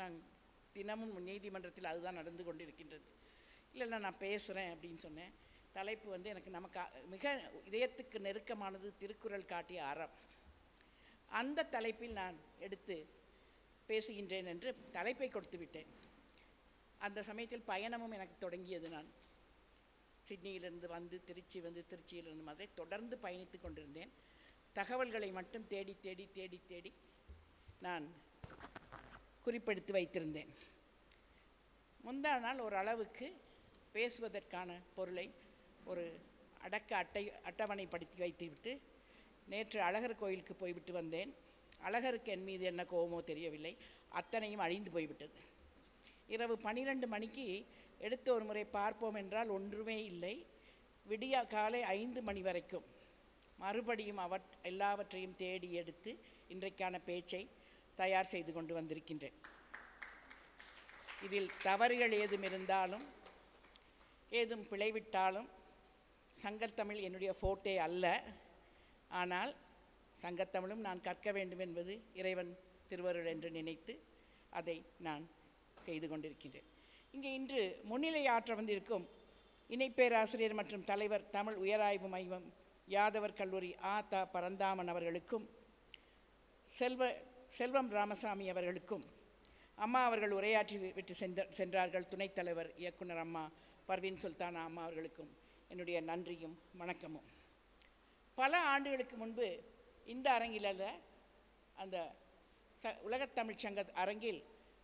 நான் தினமும் நீதிமன்றத்தில் அதுதான் நடந்து கொண்டிருக்கின்றது. இல்லைன்னா நான் பேசுகிறேன் அப்படின்னு சொன்னேன். தலைப்பு எனக்கு நமக்கு மிக இதயத்துக்கு நெருக்கமானது திருக்குறள் காட்டிய அறம். அந்த தலைப்பில் நான் எடுத்து பேசுகின்றேன் என்று தலைப்பை கொடுத்து விட்டேன். அந்த சமயத்தில் பயணமும் எனக்கு தொடங்கியது. நான் சிட்னியிலிருந்து வந்து திருச்சியிலிருந்து மதுரை தொடர்ந்து பயணித்து கொண்டிருந்தேன். தகவல்களை மட்டும் தேடி தேடி தேடி தேடி நான் குறிப்பெடுத்து வைத்திருந்தேன். முந்தா நாள் ஒரு அளவுக்கு பேசுவதற்கான பொருளை ஒரு அட்டவணைப்படுத்தி வைத்துவிட்டு நேற்று அழகர் கோயிலுக்கு போய்விட்டு வந்தேன். அழகருக்கு என் மீது என்ன கோபமோ தெரியவில்லை, அத்தனையும் அழிந்து போய்விட்டது. இரவு 12 மணிக்கு எடுத்து ஒரு முறை பார்ப்போம் என்றால் ஒன்றுமே இல்லை. விடிய காலை 5 மணி வரைக்கும் மறுபடியும் எல்லாவற்றையும் தேடி எடுத்து இன்றைக்கான பேச்சை தயார் செய்து கொண்டு வந்திருக்கின்றேன். இதில் தவறுகள் ஏதும் இருந்தாலும் ஏதும் பிழைவிட்டாலும் சங்கத்தமிழ் என்னுடைய ஃபோட்டே அல்ல. ஆனால் சங்கத்தமிழும் நான் கற்க வேண்டும் என்பது இறைவன் திருவருள் என்று நினைத்து அதை நான் செய்து கொண்டிருக்கின்றேன். இங்கே இன்று முன்னிலை ஆற்ற வந்திருக்கும் இணைப்பேராசிரியர் மற்றும் தலைவர் தமிழ் உயராய்வு மையம் யாதவர் கல்லூரி த பரந்தாமன் அவர்களுக்கும் செல்வம் ராமசாமி அவர்களுக்கும், அம்மா அவர்கள் உரையாற்றி விட்டு சென்றார்கள் துணைத் தலைவர் இயக்குனர் அம்மா பர்வீன் சுல்தானா அம்மா அவர்களுக்கும் என்னுடைய நன்றியும் வணக்கமும். பல ஆண்டுகளுக்கு முன்பு இந்த அரங்கில் அல்ல, அந்த உலகத் தமிழ்ச் சங்க அரங்கில்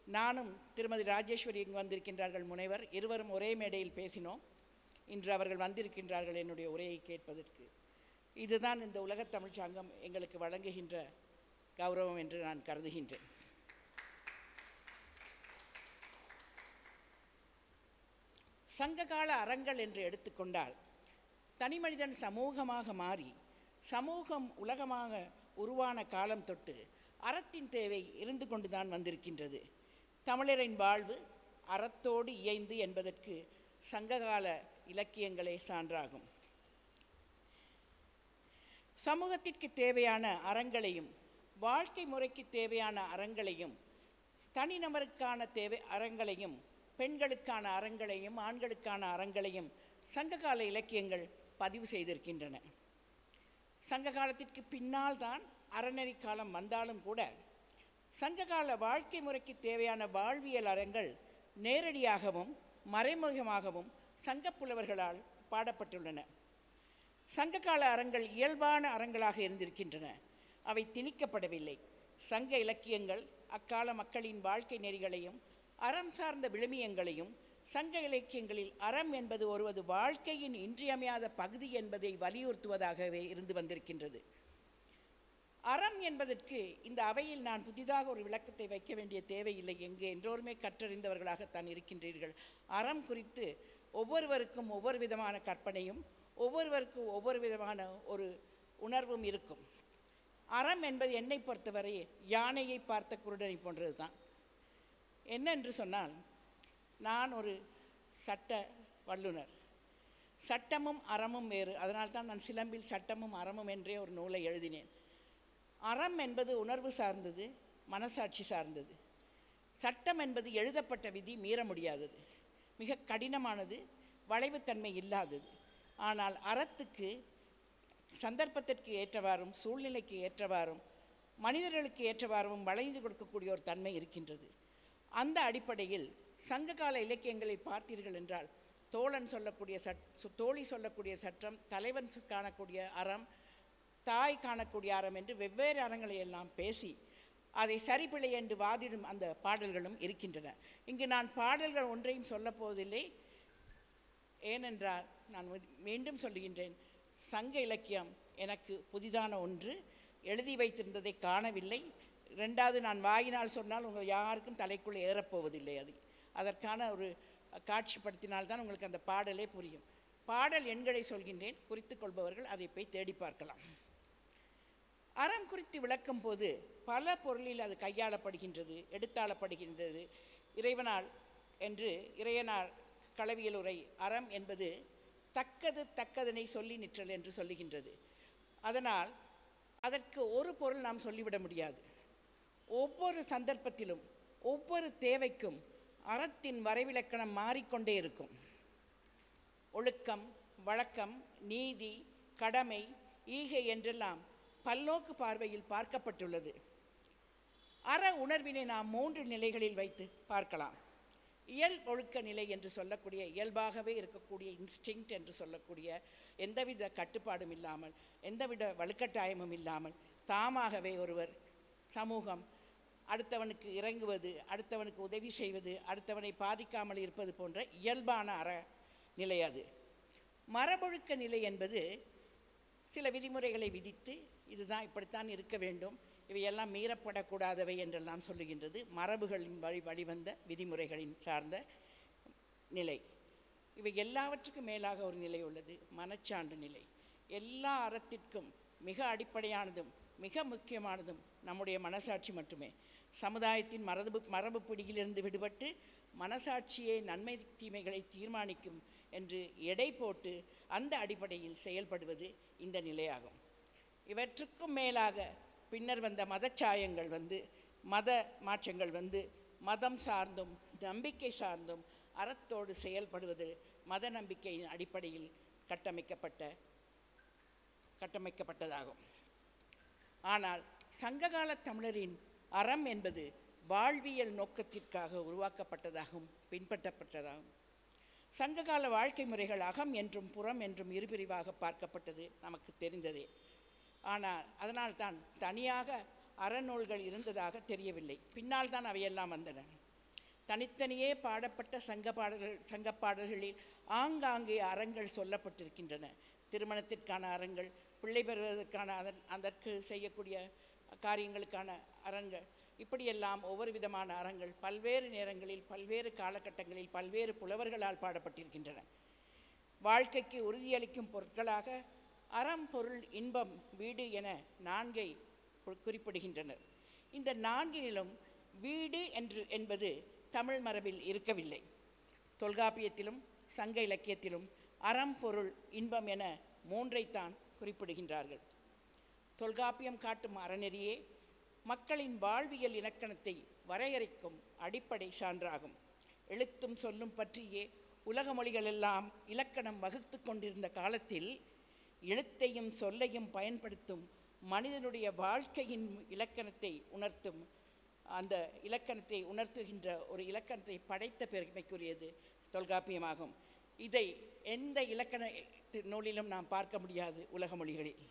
நானும் திருமதி ராஜேஸ்வரி இங்கு வந்திருக்கின்றார்கள் முனைவர், இருவரும் ஒரே மேடையில் பேசினோம். இன்று அவர்கள் வந்திருக்கின்றார்கள் என்னுடைய உரையை கேட்பதற்கு. இதுதான் இந்த உலகத் தமிழ்ச் சங்கம் எங்களுக்கு வழங்குகின்ற கௌரவம் என்று நான் கருதுகின்றேன். சங்ககால அறங்கள் என்று எடுத்துக்கொண்டால் தனி மனிதன் சமூகமாக மாறி சமூகம் உலகமாக உருவான காலம் தொட்டு அறத்தின் தேவை இருந்து கொண்டுதான் வந்திருக்கின்றது. தமிழரின் வாழ்வு அறத்தோடு இயைந்து என்பதற்கு சங்ககால இலக்கியங்களே சான்றாகும். சமூகத்திற்கு தேவையான அறங்களையும் வாழ்க்கை முறைக்கு தேவையான அறங்களையும் தனிநபருக்கான அறங்களையும் பெண்களுக்கான அறங்களையும் ஆண்களுக்கான அறங்களையும் சங்ககால இலக்கியங்கள் பதிவு செய்திருக்கின்றன. சங்க காலத்திற்கு பின்னால் தான் அறநெறி காலம் வந்தாலும் கூட சங்ககால வாழ்க்கை முறைக்கு தேவையான வாழ்வியல் அறங்கள் நேரடியாகவும் மறைமுகமாகவும் சங்கப்புலவர்களால் பாடப்பட்டுள்ளன. சங்ககால அறங்கள் இயல்பான அறங்களாக இருந்திருக்கின்றன. அவை திணிக்கப்படவில்லை. சங்க இலக்கியங்கள் அக்கால மக்களின் வாழ்க்கை நெறிகளையும் அறம் சார்ந்த விழுமியங்களையும் சங்க இலக்கியங்களில் அறம் என்பது ஒருவது வாழ்க்கையின் இன்றியமையாத பகுதி என்பதை வலியுறுத்துவதாகவே இருந்து வந்திருக்கின்றது. அறம் என்பதற்கு இந்த அவையில் நான் புதிதாக ஒரு விளக்கத்தை வைக்க வேண்டிய தேவையில்லை. எங்கே எல்லோருமே கற்றறிந்தவர்களாகத்தான் இருக்கின்றீர்கள். அறம் குறித்து ஒவ்வொருவருக்கும் ஒவ்வொரு விதமான கற்பனையும் ஒவ்வொருவருக்கும் ஒவ்வொரு விதமான ஒரு உணர்வும் இருக்கும். அறம் என்பது என்னை பொறுத்தவரை யானையை பார்த்த குருடனை போன்றது தான். என்னென்று சொன்னால், நான் ஒரு சட்ட வல்லுனர். சட்டமும் அறமும் வேறு. அதனால்தான் நான் சிலம்பில் சட்டமும் அறமும் என்றே ஒரு நூலை எழுதினேன். அறம் என்பது உணர்வு சார்ந்தது, மனசாட்சி சார்ந்தது. சட்டம் என்பது எழுதப்பட்ட விதி, மீற முடியாதது, மிக கடினமானது, வளைவுத்தன்மை இல்லாதது. ஆனால் அறத்துக்கு சந்தர்ப்பத்திற்கு ஏற்றவாறும் சூழ்நிலைக்கு ஏற்றவாறும் மனிதர்களுக்கு ஏற்றவாறும் வளைந்து கொடுக்கக்கூடிய ஒரு தன்மை இருக்கின்றது. அந்த அடிப்படையில் சங்ககால இலக்கியங்களை பார்த்தீர்கள் என்றால் தோழன் சொல்லக்கூடிய தோழி சொல்லக்கூடிய சட்டம், தலைவன் காணக்கூடிய அறம், தாய் காணக்கூடிய அறம் என்று வெவ்வேறு அறங்களை எல்லாம் பேசி அதை சரிபிழை என்று வாதிடும் அந்த பாடல்களும் இருக்கின்றன. இங்கு நான் பாடல்கள் ஒன்றையும் சொல்லப் போவதில்லை. ஏனென்றால் நான் மீண்டும் சொல்லுகின்றேன், சங்க இலக்கியம் எனக்கு புதிதான ஒன்று. எழுதி வைத்திருந்ததை காணவில்லை. ரெண்டாவது, நான் வாயினால் சொன்னால் உங்கள் யாருக்கும் தலைக்குள்ளே ஏறப்போவதில்லை. அதற்கான ஒரு காட்சிப்படுத்தினால்தான் உங்களுக்கு அந்த பாடலே புரியும். பாடல் எண்களை சொல்கின்றேன், குறித்துக் கொள்பவர்கள் அதை போய் தேடி பார்க்கலாம். அறம் குறித்து விளக்கும் போது பல பொருளில் அது கையாளப்படுகின்றது, எடுத்தாளப்படுகின்றது. இறைவனால் என்று இறையனார் களவியல் உரை அறம் என்பது தக்கது தக்கதனை சொல்லி நிற்றல் என்று சொல்லுகின்றது. அதனால் அதற்கு ஒரு பொருள் நாம் சொல்லிவிட முடியாது. ஒவ்வொரு சந்தர்ப்பத்திலும் ஒவ்வொரு தேவைக்கும் அறத்தின் வரைவிலக்கணம் மாறிக்கொண்டே இருக்கும். ஒழுக்கம், வழக்கம், நீதி, கடமை, ஈகை என்றெல்லாம் பல்நோக்கு பார்வையில் பார்க்கப்பட்டுள்ளது. அற உணர்வினை நாம் 3 நிலைகளில் வைத்து பார்க்கலாம். இயல் ஒழுக்க நிலை என்று சொல்லக்கூடிய, இயல்பாகவே இருக்கக்கூடிய இன்ஸ்டிங்க்ட் என்று சொல்லக்கூடிய, எந்தவித கட்டுப்பாடும் இல்லாமல், எந்தவித வலுக்கட்டாயமும் இல்லாமல் தாமாகவே ஒருவர் சமூகம் அடுத்தவனுக்கு இறங்குவது, அடுத்தவனுக்கு உதவி செய்வது, அடுத்தவனை பாதிக்காமல் இருப்பது போன்ற இயல்பான அற நிலை அது. மரபொழுக்க நிலை என்பது சில விதிமுறைகளை விதித்து இதுதான் இப்படித்தான் இருக்க வேண்டும், இவையெல்லாம் மீறப்படக்கூடாதவை என்றெல்லாம் சொல்லுகின்றது. மரபுகளின் வழிவந்த விதிமுறைகளின் சார்ந்த நிலை. இவை எல்லாவற்றுக்கும் மேலாக ஒரு நிலை உள்ளது, மனச்சான்று நிலை. எல்லா அறத்திற்கும் மிக அடிப்படையானதும் மிக முக்கியமானதும் நம்முடைய மனசாட்சி மட்டுமே. சமுதாயத்தின் மரபு பிடியிலிருந்து விடுபட்டு மனசாட்சியே நன்மை தீமைகளை தீர்மானிக்கும் என்று எடை போட்டு அந்த அடிப்படையில் செயல்படுவது இந்த நிலையாகும். இவற்றுக்கும் மேலாக பின்னர் வந்த மதச்சாயங்கள் மத மாற்றங்கள் மதம் சார்ந்தும் நம்பிக்கை சார்ந்தும் அறத்தோடு செயல்படுவது மத நம்பிக்கையின் அடிப்படையில் கட்டமைக்கப்பட்டதாகும். ஆனால் சங்ககால தமிழரின் அறம் என்பது வாழ்வியல் நோக்கத்திற்காக உருவாக்கப்பட்டதாகவும் பின்பற்றப்பட்டதாகும். சங்ககால வாழ்க்கை முறைகள் அகம் என்றும் புறம் என்றும் இருபிரிவாக பார்க்கப்பட்டது நமக்கு தெரிந்ததே. ஆனால் அதனால் தான் தனியாக அறநூல்கள் இருந்ததாக தெரியவில்லை. பின்னால் தான் அவையெல்லாம் வந்தன. தனித்தனியே பாடப்பட்ட சங்க பாடல்களில் ஆங்காங்கே அறங்கள் சொல்லப்பட்டிருக்கின்றன. திருமணத்திற்கான அறங்கள், பிள்ளை பெறுவதற்கான அதற்கு செய்யக்கூடிய காரியங்களுக்கான அறங்கள், இப்படியெல்லாம் ஒவ்வொரு விதமான அறங்கள் பல்வேறு நேரங்களில் பல்வேறு காலகட்டங்களில் பல்வேறு புலவர்களால் பாடப்பட்டிருக்கின்றன. வாழ்க்கைக்கு உறுதியளிக்கும் பொருட்களாக அறம், பொருள், இன்பம், வீடு என 4 குறிப்பிடுகின்றனர். இந்த 4னிலும் வீடு என்பது தமிழ் மரபில் இருக்கவில்லை. தொல்காப்பியத்திலும் சங்க இலக்கியத்திலும் அறம், பொருள், இன்பம் என 3ஐத்தான் குறிப்பிடுகின்றார்கள். தொல்காப்பியம் காட்டும் அறநெறியே மக்களின் வாழ்வியல் இலக்கணத்தை வரையறைக்கும் அடிப்படை சான்றாகும். எழுத்தும் சொல்லும் பற்றியே உலக மொழிகளெல்லாம் இலக்கணம் வகுத்து கொண்டிருந்த காலத்தில் எழுத்தையும் சொல்லையும் பயன்படுத்தும் மனிதனுடைய வாழ்க்கையின் இலக்கணத்தை உணர்த்தும் அந்த இலக்கணத்தை உணர்த்துகின்ற ஒரு இலக்கணத்தை படைத்த பெருமைக்குரியது தொல்காப்பியமாகும். இதை எந்த இலக்கண நூலிலும் நாம் பார்க்க முடியாது உலக மொழிகளில்.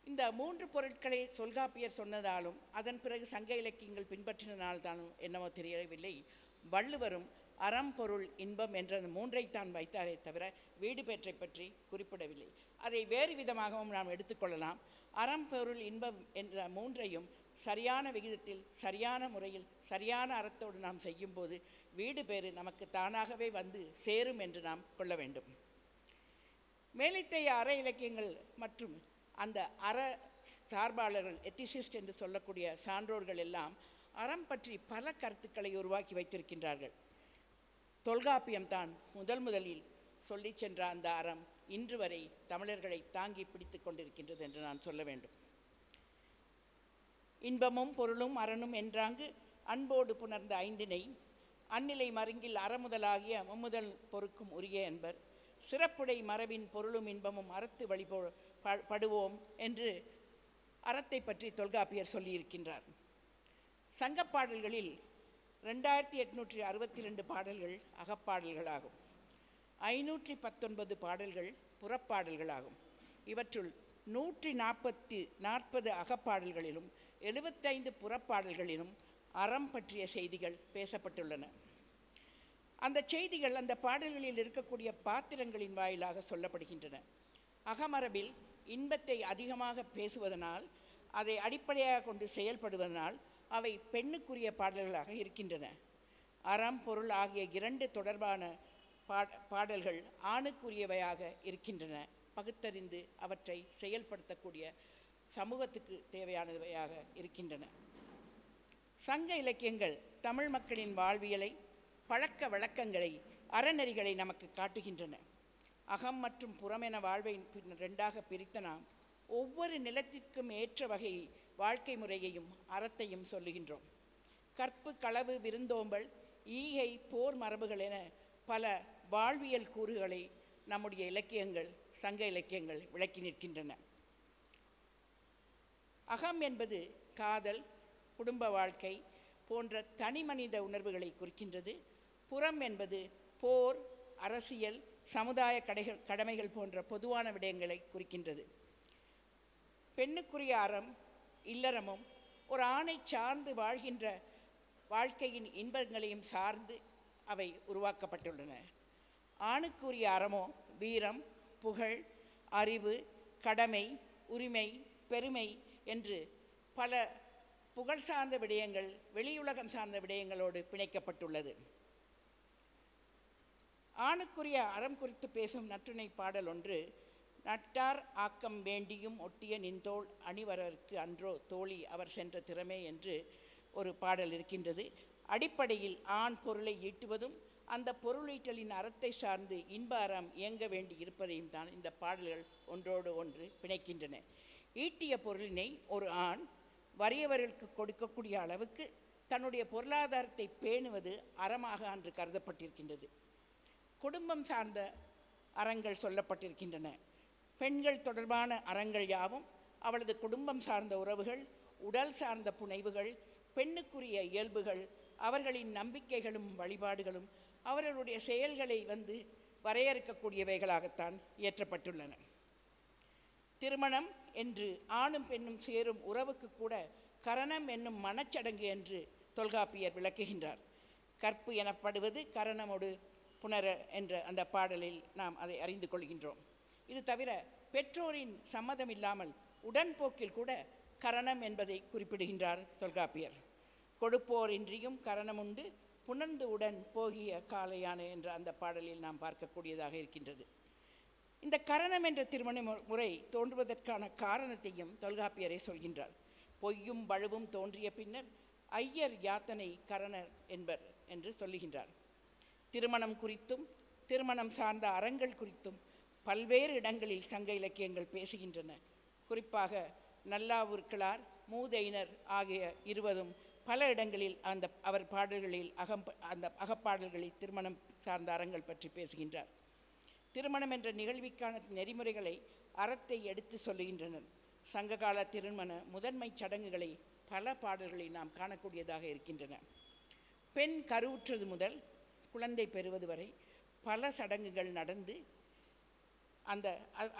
இந்த 3 பொருட்களை தொல்காப்பியர் சொன்னதாலும் அதன் பிறகு சங்க இலக்கியங்கள் பின்பற்றினால்தானும் என்னவோ தெரியவில்லை, வள்ளுவரும் அறம், பொருள், இன்பம் என்ற 3ஐத்தான் வைத்தாரே தவிர வீடு பேற்றை பற்றி குறிப்பிடவில்லை. அதை வேறு விதமாகவும் நாம் எடுத்துக்கொள்ளலாம். அறம், பொருள், இன்பம் என்ற 3ஐயும் சரியான விகிதத்தில் சரியான முறையில் சரியான அறத்தோடு நாம் செய்யும்போது வீடு பேறு நமக்கு தானாகவே வந்து சேரும் என்று நாம் கொள்ள வேண்டும். மேலைத்தைய அற இலக்கியங்கள் மற்றும் அந்த அற சார்பாளர்கள், எத்திசிஸ்ட் என்று சொல்லக்கூடிய சான்றோர்கள் எல்லாம் அறம் பற்றி பல கருத்துக்களை உருவாக்கி வைத்திருக்கின்றார்கள். தொல்காப்பியம்தான் முதலில் சொல்லி சென்ற அந்த அறம் இன்று வரை தமிழர்களை தாங்கி பிடித்து கொண்டிருக்கின்றது என்று நான் சொல்ல வேண்டும். இன்பமும் பொருளும் அறனும் என்றாங்கு அன்போடு புணர்ந்த 5னை அந்நிலை மருங்கில் அறமுதலாகிய மும்முதல் பொறுக்கும் உரிய என்பர். சிறப்புடை மரபின் பொருளும் இன்பமும் அறத்து படுவோம் என்று அறத்தை பற்றி தொல்காப்பியர் சொல்லியிருக்கின்றார். சங்கப்பாடல்களில் 2862 பாடல்கள் அகப்பாடல்களாகும். 519 பாடல்கள் புறப்பாடல்களாகும். இவற்றுள் 140 அகப்பாடல்களிலும் 75 புறப்பாடல்களிலும் அறம் பற்றிய செய்திகள் பேசப்பட்டுள்ளன. அந்த செய்திகள் அந்த பாடல்களில் இருக்கக்கூடிய பாத்திரங்களின் வாயிலாக சொல்லப்படுகின்றன. அகமரபில் இன்பத்தை அதிகமாக பேசுவதனால், அதை அடிப்படையாக கொண்டு செயல்படுவதனால் அவை பெண்ணுக்குரிய பாடல்களாக இருக்கின்றன. அறம் பொருள் ஆகிய இரண்டு தொடர்பான பாடல்கள் ஆணுக்குரியவையாக இருக்கின்றன. பகுத்தறிந்து அவற்றை செயல்படுத்தக்கூடிய சமூகத்துக்கு தேவையானவையாக இருக்கின்றன. சங்க இலக்கியங்கள் தமிழ் மக்களின் வாழ்வியலை, பழக்க வழக்கங்களை, அறநெறிகளை நமக்கு காட்டுகின்றன. அகம் மற்றும் புறம் என வாழ்வை ரெண்டாக பிரித்த நாம் ஒவ்வொரு நிலத்திற்கும் ஏற்ற வகை வாழ்க்கை முறையையும் அறத்தையும் சொல்லுகின்றோம். கற்பு, களவு, விருந்தோம்பல், ஈகை, போர் மரபுகள் என பல வாழ்வியல் கூறுகளை நம்முடைய இலக்கியங்கள், சங்க இலக்கியங்கள் விளக்கி நிற்கின்றன. அகம் என்பது காதல், குடும்ப வாழ்க்கை போன்ற தனி மனித உணர்வுகளை குறிக்கின்றது. புறம் என்பது போர், அரசியல், சமுதாய கடமைகள் போன்ற பொதுவான விடயங்களை குறிக்கின்றது. பெண்ணுக்குரிய அறம், இல்லறமும் ஒரு ஆணை சார்ந்து வாழ்கின்ற வாழ்க்கையின் இன்பங்களையும் சார்ந்து அவை உருவாக்கப்பட்டுள்ளன. ஆணுக்குரிய அறமோ வீரம், புகழ், அறிவு, கடமை, உரிமை, பெருமை என்று பல புகழ் சார்ந்த விடயங்கள், வெளியுலகம் சார்ந்த விடயங்களோடு பிணைக்கப்பட்டுள்ளது. ஆணுக்குரிய அறம் குறித்து பேசும் நற்றுணை பாடல் ஒன்று, நட்டார் ஆக்கம் வேண்டியும் ஒட்டிய நின்றோள் அணிவரற்கு அன்றோ தோழி அவர் சென்ற திறமே என்று ஒரு பாடல் இருக்கின்றது. அடிப்படையில் ஆண் பொருளை ஈட்டுவதும் அந்த பொருளீட்டலின் அறத்தை சார்ந்து இன்ப அறம் இயங்க வேண்டி இருப்பதையும் தான் இந்த பாடல்கள் ஒன்றோடு ஒன்று பிணைக்கின்றன. ஈட்டிய பொருளினை ஒரு ஆண் வறியவர்களுக்கு கொடுக்கக்கூடிய அளவுக்கு தன்னுடைய பொருளாதாரத்தை பேணுவது அறமாக அன்று கருதப்பட்டிருக்கின்றது. குடும்பம் சார்ந்த அறங்கள் சொல்லப்பட்டிருக்கின்றன. பெண்கள் தொடர்பான அறங்கள் யாவும் அவளது குடும்பம் சார்ந்த உறவுகள், உடல் சார்ந்த புனைவுகள், பெண்ணுக்குரிய இயல்புகள், அவர்களின் நம்பிக்கைகளும் வழிபாடுகளும் அவர்களுடைய செயல்களை வரையறுக்கக்கூடியவைகளாகத்தான் இயற்றப்பட்டுள்ளன. திருமணம் என்று ஆணும் பெண்ணும் சேரும் உறவுக்கு கூட கரணம் என்னும் மனச்சடங்கு என்று தொல்காப்பியர் விளக்குகின்றார். கற்பு எனப்படுவது கரணமோடு புணர என்ற அந்த பாடலில் நாம் அதை அறிந்து கொள்கின்றோம். இது தவிர பெற்றோரின் சம்மதம் இல்லாமல் உடன்போக்கில் கூட கரணம் என்பதை குறிப்பிடுகின்றார் தொல்காப்பியர். கொடுப்போரின்றியும் கரணமுண்டு புணர்ந்து உடன் போகிய காலையான என்ற அந்த பாடலில் நாம் பார்க்கக்கூடியதாக இருக்கின்றது. இந்த கரணம் என்ற திருமண முறை தோன்றுவதற்கான காரணத்தையும் தொல்காப்பியரை சொல்கின்றார். பொய்யும் பழுவும் தோன்றிய பின்னர் ஐயர் யாத்தனை கரணர் என்பர் என்று சொல்லுகின்றார். திருமணம் குறித்தும் திருமணம் சார்ந்த அறங்கள் குறித்தும் பல்வேறு இடங்களில் சங்க இலக்கியங்கள் பேசுகின்றன. குறிப்பாக நல்லாவூர்கிழார், மூதையினர் ஆகிய இருவரும் பல இடங்களில் அவர் பாடல்களில் அந்த அகப்பாடல்களில் திருமணம் சார்ந்த அறங்கள் பற்றி பேசுகின்றார். திருமணம் என்ற நிகழ்விற்கான நெறிமுறைகளை, அறத்தை எடுத்து சொல்லுகின்றனர். சங்ககால திருமண முதன்மை சடங்குகளை பல பாடல்களில் நாம் காணக்கூடியதாக இருக்கின்றன. பெண் கருவுற்றது முதல் குழந்தை பெறுவது வரை பல சடங்குகள் நடந்து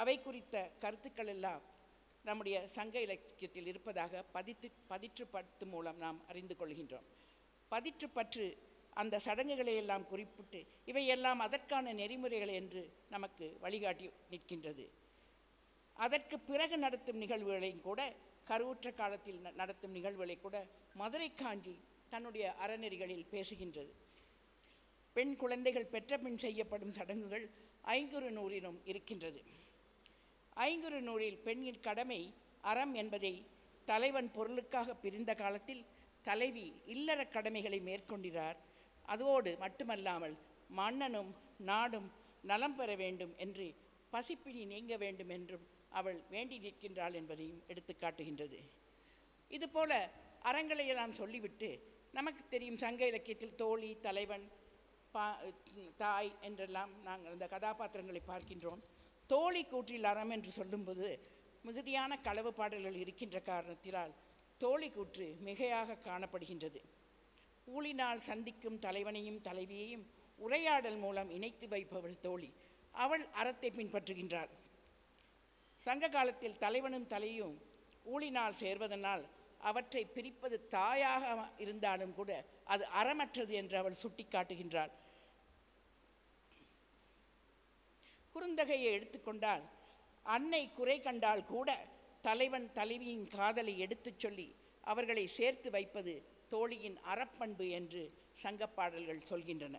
அவை குறித்த கருத்துக்கள் எல்லாம் நம்முடைய சங்க இலக்கியத்தில் இருப்பதாக பதிற்றுப்பட்டு மூலம் நாம் அறிந்து கொள்கின்றோம். பதிற்றுப்பற்று அந்த சடங்குகளை எல்லாம் குறிப்பிட்டு இவையெல்லாம் அதற்கான நெறிமுறைகள் என்று நமக்கு வழிகாட்டி நிற்கின்றது. அதற்கு பிறகு நடத்தும் நிகழ்வுகளையும் கூட, கருவுற்ற காலத்தில் நடத்தும் நிகழ்வுகளை கூட மதுரை காஞ்சி தன்னுடைய அறநெறிகளில் பேசுகின்றது. பெண் குழந்தைகள் பெற்ற பின் செய்யப்படும் சடங்குகள் ஐங்குறு நூறிலும் இருக்கின்றது. ஐங்குறு நூறில் பெண்ணின் கடமை அறம் என்பதை தலைவன் பொருளுக்காக பிரிந்த காலத்தில் தலைவி இல்லற கடமைகளை மேற்கொண்டார். அதோடு மட்டுமல்லாமல் மன்னனும் நாடும் நலம் பெற வேண்டும் என்று, பசிப்பினி நீங்க வேண்டும் என்றும் அவள் வேண்டி நிற்கின்றாள் என்பதையும் எடுத்து காட்டுகின்றது. இதுபோல அறங்களையெல்லாம் சொல்லிவிட்டு நமக்கு தெரியும் சங்க இலக்கியத்தில் தோழி, தலைவன், தாய் என்றெல்லாம் நாங்கள் அந்த கதாபாத்திரங்களை பார்க்கின்றோம். தோழி கூற்றில் அறம் என்று சொல்லும்போது மிகுதியான களவு பாடல்கள் இருக்கின்ற காரணத்தினால் தோழி கூற்று மிகையாக காணப்படுகின்றது. ஊழினால் சந்திக்கும் தலைவனையும் தலைவியையும் உரையாடல் மூலம் இணைத்து வைப்பவள் தோழி. அவள் அறத்தை பின்பற்றுகின்றாள். சங்க காலத்தில் தலைவனும் தலையும் ஊழினால் சேர்வதனால் அவற்றை பிரிப்பது தாயாக இருந்தாலும் கூட அது அறமற்றது என்று அவள் சுட்டி காட்டுகின்றாள். குறுந்தகையை எடுத்துக்கொண்டால் அன்னை குறை கண்டால் கூட தலைவன் தலைவியின் காதலை எடுத்துச் சொல்லி அவர்களை சேர்த்து வைப்பது தோழியின் அறப்பண்பு என்று சங்கப்பாடல்கள் சொல்கின்றன.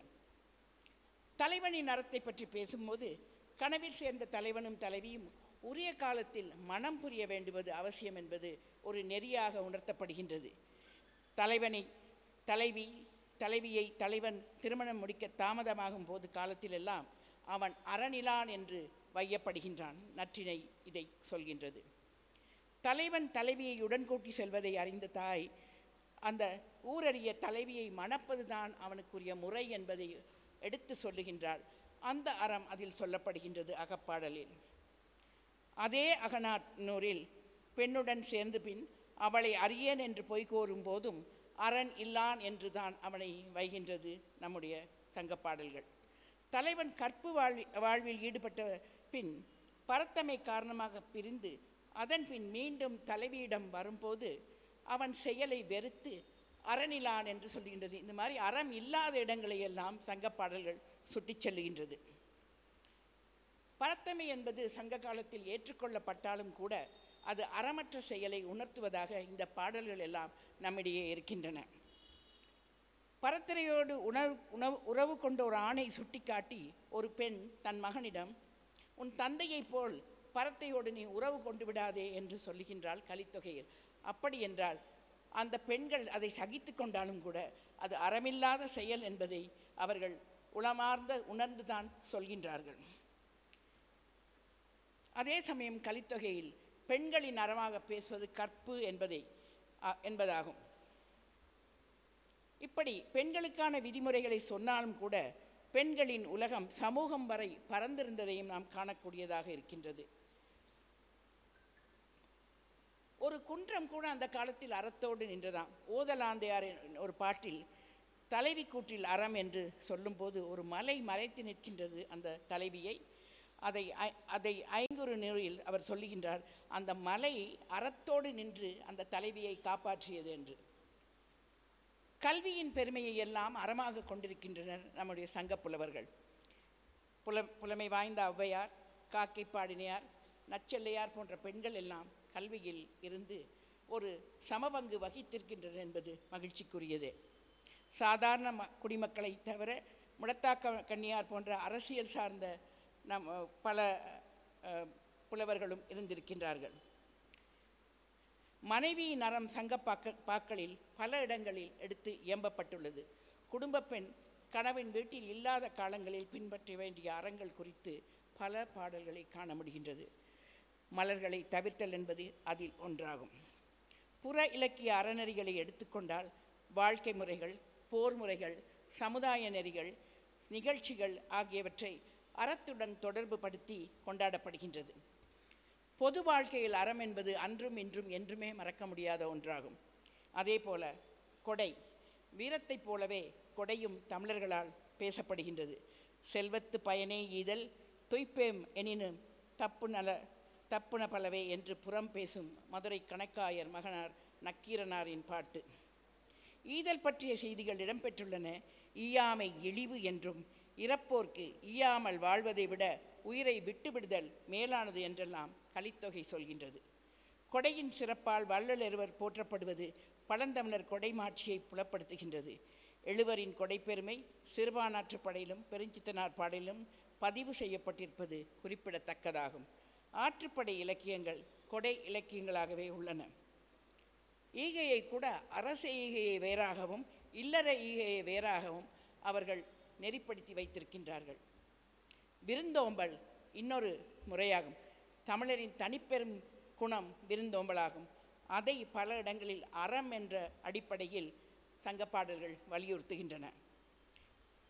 தலைவனின் அறத்தை பற்றி பேசும்போது கனவில் சேர்ந்த தலைவனும் தலைவியும் உரிய காலத்தில் மனம் புரிய வேண்டுவது அவசியம் என்பது ஒரு நெறியாக உணர்த்தப்படுகின்றது. தலைவியை தலைவன் திருமணம் முடிக்க தாமதமாகும் போது காலத்திலெல்லாம் அவன் அறநிலான் என்று வையப்படுகின்றான். நற்றிணை இதை சொல்கின்றது. தலைவன் தலைவியை உடன்கூட்டி செல்வதை அறிந்த தாய் அந்த ஊரறிய தலைவியை மணப்பதுதான் அவனுக்குரிய முறை என்பதை எடுத்து சொல்லுகின்றாள். அந்த அறம் அதில் சொல்லப்படுகின்றது அகப்பாடலில். அதே அகநானூரில் பெண்ணுடன் சேர்ந்து பின் அவளை அறியேன் என்று பொய் கோரும் போதும் அரண் இல்லான் என்று தான் அவனை வைகின்றது நம்முடைய சங்கப்பாடல்கள். தலைவன் கற்பு வாழ்வில் ஈடுபட்ட பின் பரத்தமை காரணமாக பிரிந்து அதன் பின் மீண்டும் தலைவியிடம் வரும்போது அவன் செயலை வெறுத்து அறநிலான் என்று சொல்கின்றது. இந்த மாதிரி அறம் இல்லாத இடங்களை எல்லாம் சங்கப்பாடல்கள் சுட்டிச் செல்லுகின்றது. பரத்தமை என்பது சங்க காலத்தில் ஏற்றுக்கொள்ளப்பட்டாலும் கூட அது அறமற்ற செயலை உணர்த்துவதாக இந்த பாடல்கள் எல்லாம் நம்மிடையே இருக்கின்றன. பரத்திரையோடு உறவு கொண்ட ஒரு ஆணை சுட்டிக்காட்டி ஒரு பெண் தன் மகனிடம், உன் தந்தையைப் போல் பரத்தையோடு நீ உறவு கொண்டு விடாதே என்று சொல்லுகின்றாள் கலித்தொகையில். அப்படி என்றால் அந்த பெண்கள் அதை சகித்து கொண்டாலும் கூட அது அறமில்லாத செயல் என்பதை அவர்கள் உளமார்ந்த உணர்ந்துதான் சொல்கின்றார்கள். அதே சமயம் கலித்தொகையில் பெண்களின் அறமாக பேசுவது கற்பு என்பதாகும். இப்படி பெண்களுக்கான விதிமுறைகளை சொன்னாலும் கூட பெண்களின் உலகம் சமூகம் வரை பறந்திருந்ததையும் நாம் காணக்கூடியதாக இருக்கின்றது. ஒரு குன்றம் கூட அந்த காலத்தில் அறத்தோடு நின்றதாம். ஓதலாந்தையார் ஒரு பாட்டில் தலைவி கூற்றில் அறம் என்று சொல்லும்போது ஒரு மலை மறைத்து நிற்கின்றது அந்த தலைவியை. அதை ஐங்குறு நூறில் அவர் சொல்லுகின்றார், அந்த மலை அறத்தோடு நின்று அந்த தலைவியை காப்பாற்றியது என்று. கல்வியின் பெருமையை எல்லாம் அறமாக கொண்டிருக்கின்றனர் நம்முடைய சங்க புலவர்கள். புலமை வாய்ந்த ஔவையார், காக்கைப்பாடினியார், நச்செல்லையார் போன்ற பெண்கள் எல்லாம் கல்வியில் இருந்து ஒரு சமபங்கு வகித்திருக்கின்றனர் என்பது மகிழ்ச்சிக்குரியதே. சாதாரண குடிமக்களை தவிர முடத்தாக்க கன்னியார் போன்ற அரசியல் சார்ந்த பல புலவர்களும் இருந்திருக்கின்றார்கள். மனைவியின் அறம் சங்க பாக்களில் பல இடங்களில் எடுத்து இயம்பப்பட்டுள்ளது. குடும்ப பெண் கணவன் வீட்டில் இல்லாத காலங்களில் பின்பற்ற வேண்டிய அறங்கள் குறித்து பல பாடல்களை காண முடிகின்றது. மலர்களை தவிர்த்தல் என்பது அதில் ஒன்றாகும். புற இலக்கிய அறநெறிகளை எடுத்துக்கொண்டால் வாழ்க்கை முறைகள், போர் முறைகள், சமுதாய நெறிகள், நிகழ்ச்சிகள் ஆகியவற்றை அறத்துடன் தொடர்பு படுத்தி கொண்டாடப்படுகின்றது. பொது வாழ்க்கையில் அறம் என்பது அன்றும் இன்றும் என்றுமே மறக்க முடியாத ஒன்றாகும். அதே போல கொடை, வீரத்தைப் போலவே கொடையும் தமிழர்களால் பேசப்படுகின்றது. செல்வத்து பயனே ஈதல் துய்ப்பேம் எனினும் தப்புன பலவே என்று புறம் பேசும் மதுரை கணக்காயர் மகனார் நக்கீரனாரின் பாட்டு. ஈதல் பற்றிய செய்திகள் இடம்பெற்றுள்ளன. ஈயாமை இழிவு என்றும் இறப்போர்க்கு ஈயாமல் வாழ்வதை விட உயிரை விட்டுவிடுதல் மேலானது என்றெல்லாம் கலித்தொகை சொல்கின்றது. கொடையின் சிறப்பால் வள்ளலொருவர் போற்றப்படுவது பழந்தமிழர் கொடைமாட்சியை புலப்படுத்துகின்றது. எழுவரின் கொடைப்பெருமை சிறுபானாற்றுப்படையிலும் பெருஞ்சித்தனார் பாடலிலும் பதிவு செய்யப்பட்டிருப்பது குறிப்பிடத்தக்கதாகும். ஆற்றுப்படை இலக்கியங்கள் கொடை இலக்கியங்களாகவே உள்ளன. ஈகையை கூட அரச ஈகையை வேறாகவும் இல்லற ஈகையை வேறாகவும் அவர்கள் நெறிப்படுத்தி வைத்திருக்கின்றார்கள். விருந்தோம்பல் இன்னொரு முறையாகும். தமிழரின் தனிப்பெரும் குணம் விருந்தோம்பலாகும். அதை பல இடங்களில் அறம் என்ற அடிப்படையில் சங்கப்பாடல்கள் வலியுறுத்துகின்றன.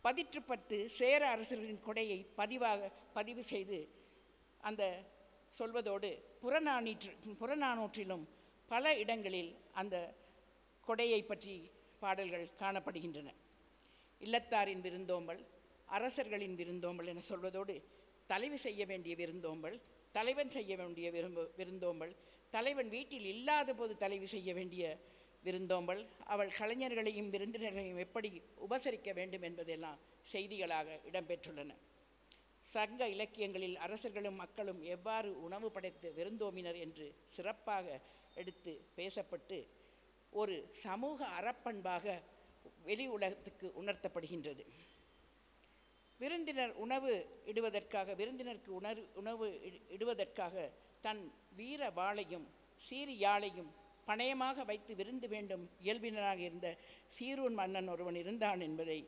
பதிற்றுப்பத்து சேர அரசர்களின் கொடையை பதிவு செய்து அந்த சொல்வதோடு புறநானூற்றிலும் பல இடங்களில் அந்த கொடையை பற்றி பாடல்கள் காணப்படுகின்றன. இல்லத்தாரின் விருந்தோம்பல், அரசர்களின் விருந்தோம்பல் என சொல்வதோடு தலைவி செய்ய வேண்டிய விருந்தோம்பல், தலைவன் செய்ய வேண்டிய விருந்தோம்பல், தலைவன் வீட்டில் இல்லாத போது தலைவி செய்ய வேண்டிய விருந்தோம்பல், அவள் கலைஞர்களையும் விருந்தினர்களையும் எப்படி உபசரிக்க வேண்டும் என்பதெல்லாம் செய்திகளாக இடம்பெற்றுள்ளன. சங்க இலக்கியங்களில் அரசர்களும் மக்களும் எவ்வாறு உணவு படைத்து விருந்தோம்பினர் என்று சிறப்பாக எடுத்து பேசப்பட்டு ஒரு சமூக அறப்பண்பாக வெளி உலகத்துக்கு உணர்த்தப்படுகின்றது. விருந்தினருக்கு உணவு இடுவதற்காக தன் வீர வாளையும் சீரியாளையும் பணயமாக வைத்து விருந்து வேண்டும் இயல்பினராக இருந்த சீரூன் மன்னன் ஒருவன் இருந்தான் என்பதை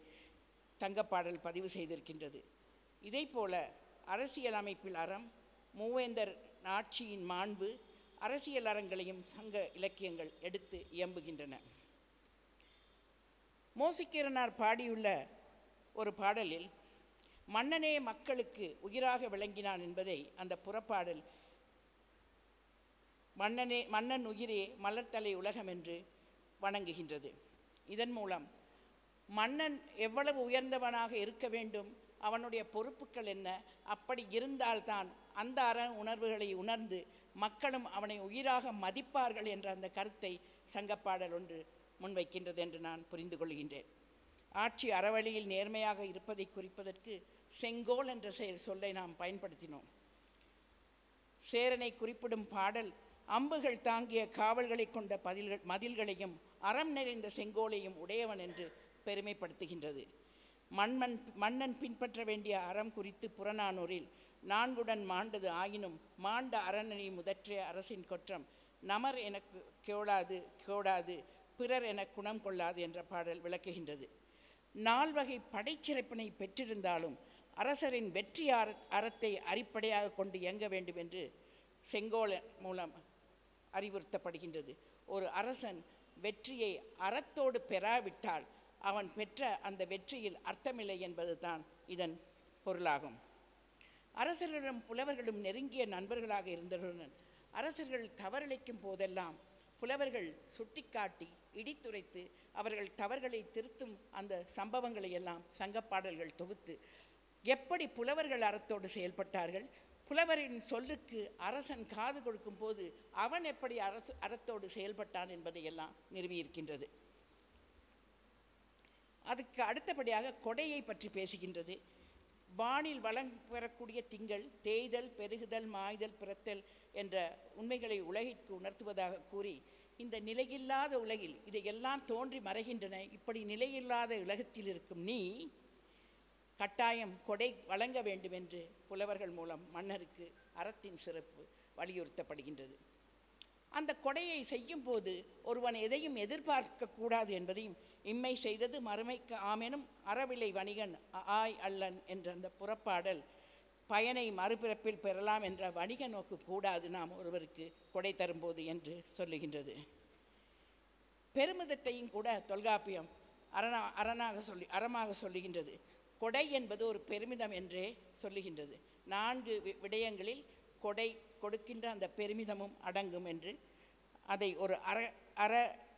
சங்கப்பாடல் பதிவு செய்திருக்கின்றது. இதைப்போல அரசியல் அமைப்பில் அறம், மூவேந்தர் ஆட்சியின் மாண்பு, அரசியல் அறங்களையும் சங்க இலக்கியங்கள் எடுத்து இயம்புகின்றன. மோசிக்கீரனார் பாடியுள்ள ஒரு பாடலில் மன்னனே மக்களுக்கு உயிராக விளங்கினான் என்பதை அந்த புறப்பாடல் மன்னன் உயிரே மலர்த்தலை உலகம் என்று வணங்குகின்றது. இதன் மூலம் மன்னன் எவ்வளவு உயர்ந்தவனாக இருக்க வேண்டும், அவனுடைய பொறுப்புகள் என்ன, அப்படி இருந்தால்தான் அந்த அற உணர்வுகளை உணர்ந்து மக்களும் அவனை உயிராக மதிப்பார்கள் என்ற அந்த கருத்தை சங்கப்பாடல் ஒன்று முன்வைக்கின்றது என்று நான் புரிந்து கொள்கின்றேன். ஆட்சி அறவழியில் நேர்மையாக இருப்பதை குறிப்பதற்கு செங்கோல் என்ற சொல்லை நாம் பயன்படுத்தினோம். சேரனை குறிப்பிடும் பாடல் அம்புகள் தாங்கிய காவல்களை கொண்ட மதில்களையும் அறம் நிறைந்த செங்கோலையும் உடையவன் என்று பெருமைப்படுத்துகின்றது. மன்னன் பின்பற்ற வேண்டிய அறம் குறித்து புறநானூரில் நான்குடன் மாண்டது ஆயினும் மாண்ட அறநெறி முதற்றிய அரசின் கொற்றம் நமர் எனக்கு கேளாது பிறர் என குணம் கொள்ளாது என்ற பாடல் விளக்குகின்றது. 4 வகை படைச்சிறப்பினை பெற்றிருந்தாலும் அரசரின் வெற்றி அறத்தை அடிப்படையாக கொண்டு இயங்க வேண்டும் என்று செங்கோல் மூலம் அறிவுறுத்தப்படுகின்றது. ஒரு அரசன் வெற்றியை அறத்தோடு பெறாவிட்டால் அவன் பெற்ற அந்த வெற்றியில் அர்த்தமில்லை என்பது தான் இதன் பொருளாகும். அரசர்களிடம் புலவர்களும் நெருங்கிய நண்பர்களாக இருந்ததுடன் அரசர்கள் தவறிழைக்கும் போதெல்லாம் புலவர்கள் சுட்டிக்காட்டி இடித்துரைத்து அவர்கள் தவறுகளை திருத்தும் அந்த சம்பவங்களை எல்லாம் சங்கப்பாடல்கள் தொகுத்து எப்படி புலவர்கள் அறத்தோடு செயல்பட்டார்கள், புலவரின் சொல்லுக்கு அரசன் காது கொடுக்கும் போது அவன் எப்படி அறத்தோடு செயல்பட்டான் என்பதையெல்லாம் நிறுவியிருக்கின்றது. அதுக்கு அடுத்தபடியாக கொடையை பற்றி பேசுகின்றது. வானில் வளம் பெறக்கூடிய திங்கள் தேய்தல் பெருகுதல் மாய்தல் பிறத்தல் என்ற உண்மைகளை உலகிற்கு உணர்த்துவதாக கூறி, இந்த நிலையில்லாத உலகில் இதையெல்லாம் தோன்றி மறைகின்றன, இப்படி நிலையில்லாத உலகத்தில் இருக்கும் நீ கட்டாயம் கொடை வழங்க வேண்டும் என்று புலவர்கள் மூலம் மன்னருக்கு அறத்தின் சிறப்பு வலியுறுத்தப்படுகின்றது. அந்த கொடையை செய்யும் போது ஒருவன் எதையும் எதிர்பார்க்க கூடாது என்பதையும் இம்மை செய்தது மறுமைக்கு ஆமெனும் அறவிலை வணிகன் ஆய் அல்லன் என்ற அந்த புறப்பாடல் பயனை மறுபிறப்பில் பெறலாம் என்ற வணிக நோக்கு கூடாது நாம் ஒருவருக்கு கொடை தரும்போது என்று சொல்லுகின்றது. பெருமிதத்தையும் கூட தொல்காப்பியம் அறமாக சொல்லுகின்றது. கொடை என்பது ஒரு பெருமிதம் என்றே சொல்லுகின்றது. 4 விடயங்களில் கொடை கொடுக்கின்ற அந்த பெருமிதமும் அடங்கும் என்று அதை ஒரு அற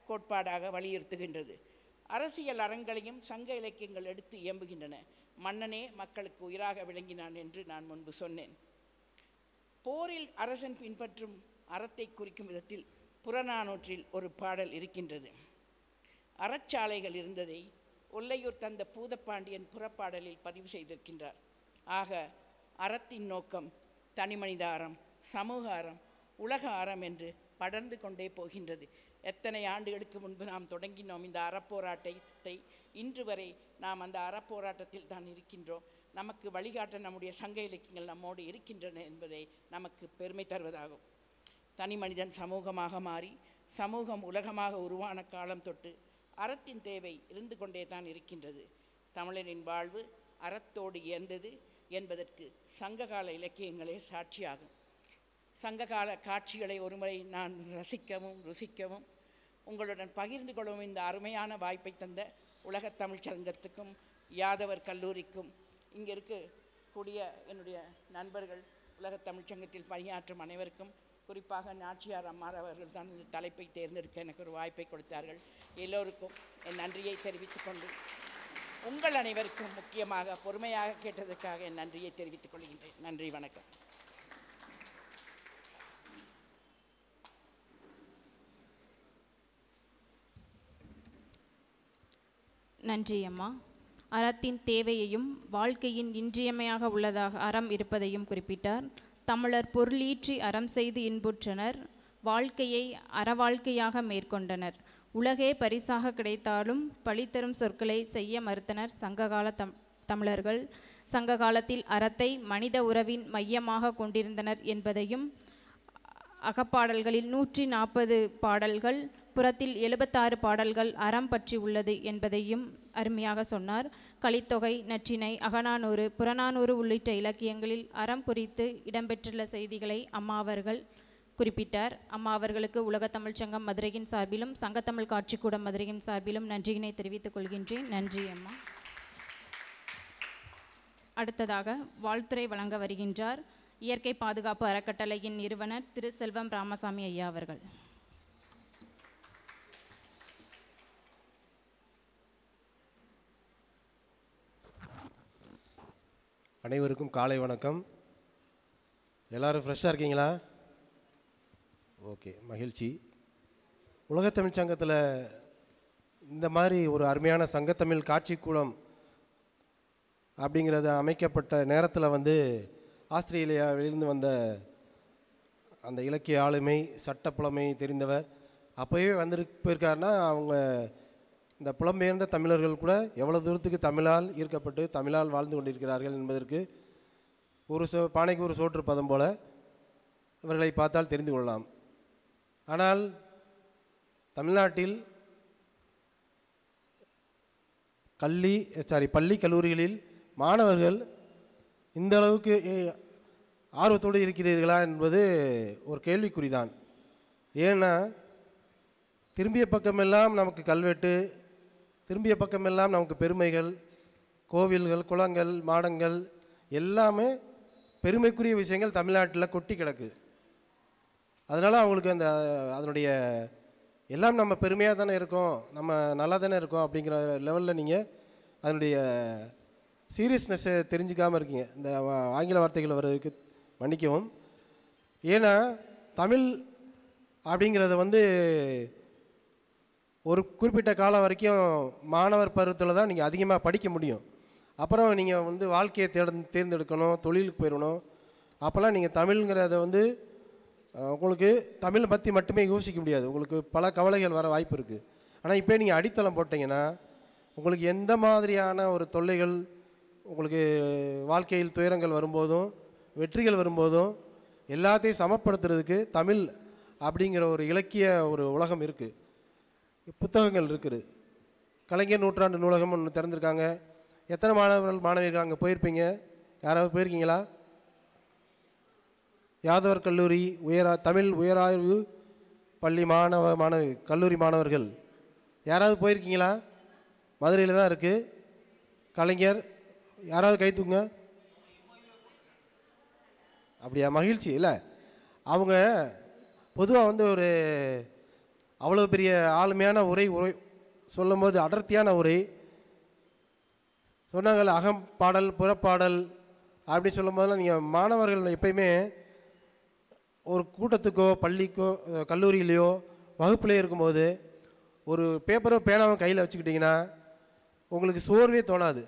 கோட்பாடாக வலியுறுத்துகின்றது. அரசியல் அறங்களையும் சங்க இலக்கியங்கள் எடுத்து இயம்புகின்றன. மன்னனே மக்களுக்கு உயிராக விளங்கினான் என்று நான் முன்பு சொன்னேன். போரில் அரசன் பின்பற்றும் அறத்தை குறிக்கும் விதத்தில் புறநானூற்றில் ஒரு பாடல் இருக்கின்றது. அறச்சாலைகள் இருந்ததை ஒல்லையூர் தந்த பூதப்பாண்டியன் புறப்பாடலில் பதிவு செய்திருக்கின்றார். ஆக அறத்தின் நோக்கம் தனிமனித அறம், சமூக அறம், உலக அறம் என்று படர்ந்து கொண்டே போகின்றது. எத்தனை ஆண்டுகளுக்கு முன்பு நாம் தொடங்கினோம் இந்த அறப்போராட்டத்தை, இன்று வரை நாம் அந்த அறப்போராட்டத்தில் தான் இருக்கின்றோம். நமக்கு வழிகாட்ட நம்முடைய சங்க இலக்கியங்கள் நம்மோடு இருக்கின்றன என்பதை நமக்கு பெருமை தருவதாகும். தனி மனிதன் சமூகமாக மாறி சமூகம் உலகமாக உருவான காலம் தொட்டு அறத்தின் தேவை இருந்து கொண்டே தான் இருக்கின்றது. தமிழரின் வாழ்வு அறத்தோடு இயந்தது என்பதற்கு சங்ககால இலக்கியங்களே சாட்சியாகும். சங்ககால காட்சிகளை ஒருமுறை நான் ரசிக்கவும் ருசிக்கவும் உங்களுடன் பகிர்ந்து கொள்ளவும் இந்த அருமையான வாய்ப்பை தந்த உலகத் தமிழ்ச் சங்கத்துக்கும் யாதவர் கல்லூரிக்கும் இங்கே இருக்கக்கூடிய என்னுடைய நண்பர்கள் உலகத் தமிழ்ச் சங்கத்தில் பணியாற்றும் அனைவருக்கும், குறிப்பாக நாச்சியார் அம்மார் அவர்கள் தான் இந்த தலைப்பை தேர்ந்தெடுக்க எனக்கு ஒரு வாய்ப்பை கொடுத்தார்கள். எல்லோருக்கும் என் நன்றியை தெரிவித்துக் கொண்டு உங்கள் அனைவருக்கும் முக்கியமாக பொறுமையாக கேட்டதற்காக என் நன்றியை தெரிவித்துக் கொள்கின்றேன். நன்றி, வணக்கம். நன்றி அம்மா. அறத்தின் தேவையையும் வாழ்க்கையின் இன்றியமையாக உள்ளதாக அறம் இருப்பதையும் குறிப்பிட்டார். தமிழர் பொருளீற்றி அறம் செய்து இன்புற்றனர், வாழ்க்கையை அறவாழ்க்கையாக மேற்கொண்டனர். உலகே பரிசாக கிடைத்தாலும் பழித்தரும் சொற்களை செய்ய மறுத்தனர் சங்ககால தமிழர்கள். சங்க காலத்தில் அறத்தை மனித உறவின் மையமாக கொண்டிருந்தனர் என்பதையும், அகப்பாடல்களில் 140 பாடல்கள், புறத்தில் 76 பாடல்கள் அறம் பற்றி உள்ளது என்பதையும் அருமையாக சொன்னார். கலித்தொகை, நற்றிணை, அகநானூறு, புறநானூறு உள்ளிட்ட இலக்கியங்களில் அறம் குறித்து இடம்பெற்றுள்ள செய்திகளை அம்மா அவர்கள் குறிப்பிட்டார். அம்மா அவர்களுக்கு உலகத் தமிழ்ச் சங்கம் மதுரையின் சார்பிலும் சங்கத்தமிழ் காட்சிக்கூடம் மதுரையின் சார்பிலும் நன்றியினை தெரிவித்துக் கொள்கின்றேன். நன்றி அம்மா. அடுத்ததாக வாழ்த்துரை வழங்க வருகின்றார் இயற்கை பாதுகாப்பு அறக்கட்டளையின் நிறுவனர் திரு செல்வம் ராமசாமி ஐயா அவர்கள். அனைவருக்கும் காலை வணக்கம். எல்லாரும் ஃப்ரெஷ்ஷாக இருக்கீங்களா? ஓகே, மகிழ்ச்சி. உலகத்தமிழ் சங்கத்தில் இந்த மாதிரி ஒரு அருமையான சங்கத்தமிழ் காட்சிக்கூடம் அப்படிங்கிறது அமைக்கப்பட்ட நேரத்தில் வந்து ஆஸ்திரேலியாவிலிருந்து வந்த அந்த இலக்கிய ஆளுமை, சட்டப்புலமை தெரிந்தவர் அப்போவே போயிருக்காருன்னா அவங்க இந்த புலம்பெயர்ந்த தமிழர்கள் கூட எவ்வளோ தூரத்துக்கு தமிழால் ஈர்க்கப்பட்டு தமிழால் வாழ்ந்து கொண்டிருக்கிறார்கள் என்பதற்கு ஒரு பானைக்கு ஒரு சோற்று பதம் போல இவர்களை பார்த்தால் தெரிந்து கொள்ளலாம். ஆனால் தமிழ்நாட்டில் பள்ளி கல்லூரிகளில் மாணவர்கள் இந்த அளவுக்கு ஆர்வத்தோடு இருக்கிறீர்களா என்பது ஒரு கேள்விக்குறிதான். ஏன்னா திரும்பிய பக்கமெல்லாம் நமக்கு கல்வெட்டு, திரும்பிய பக்கமெல்லாம் நமக்கு பெருமைகள், கோவில்கள், குளங்கள், மாடங்கள் எல்லாமே பெருமைக்குரிய விஷயங்கள் தமிழ்நாட்டில் கொட்டி கிடக்கு. அதனால் அவங்களுக்கு அதனுடைய எல்லாம் நம்ம பெருமையாக தானே இருக்கோம், நம்ம நல்லா தானே இருக்கோம் அப்படிங்கிற லெவலில் நீங்கள் அதனுடைய சீரியஸ்னஸை தெரிஞ்சுக்காமல் இருக்கீங்க. இந்த ஆங்கில வார்த்தைகள் வர்றதுக்கு மன்னிக்கவும். ஏன்னா தமிழ் அப்படிங்கிறத வந்து ஒரு குறிப்பிட்ட காலம் வரைக்கும் மாணவர் பருவத்தில் தான் நீங்கள் அதிகமாக படிக்க முடியும். அப்புறம் நீங்கள் வந்து வாழ்க்கையை தேர்ந்தெடுக்கணும், தொழிலுக்கு போயிடணும். அப்போல்லாம் நீங்கள் தமிழ்ங்கிறத வந்து உங்களுக்கு தமிழை பற்றி மட்டுமே யோசிக்க முடியாது, உங்களுக்கு பல கவலைகள் வர வாய்ப்பு இருக்குது. ஆனால் இப்போ நீங்கள் அடித்தளம் போட்டிங்கன்னா உங்களுக்கு எந்த மாதிரியான ஒரு தொல்லைகள், உங்களுக்கு வாழ்க்கையில் துயரங்கள் வரும்போதும் வெற்றிகள் வரும்போதும் எல்லாத்தையும் சமப்படுத்துறதுக்கு தமிழ் அப்படிங்கிற ஒரு இலக்கிய ஒரு உலகம் இருக்குது, புத்தகங்கள் இருக்குது. கலைஞர் நூற்றாண்டு நூலகம் ஒன்று திறந்துருக்காங்க. எத்தனை மாணவிகள் அங்கே போயிருப்பீங்க? யாராவது போயிருக்கீங்களா? யாதவர் கல்லூரி தமிழ் உயராய்வு பள்ளி கல்லூரி மாணவர்கள் யாராவது போயிருக்கீங்களா? மதுரையில் தான் இருக்குது. கலைஞர் யாராவது கை தூங்க. அப்படியா? மகிழ்ச்சி. இல்லை, அவங்க பொதுவாக வந்து ஒரு அவ்வளோ பெரிய ஆளுமையான உரை சொல்லும் போது அடர்த்தியான உரை சொன்னாங்கள்ல, அகம் பாடல் புறப்பாடல் அப்படி சொல்லும் போதெல்லாம் நீங்கள் மாணவர்கள் எப்பயுமே ஒரு கூட்டத்துக்கோ பள்ளிக்கோ கல்லூரியிலையோ வகுப்புலேயே இருக்கும்போது ஒரு பேப்பரோ பேனாவோ கையில் வச்சுக்கிட்டிங்கன்னா உங்களுக்கு சோர்வே தோணாது,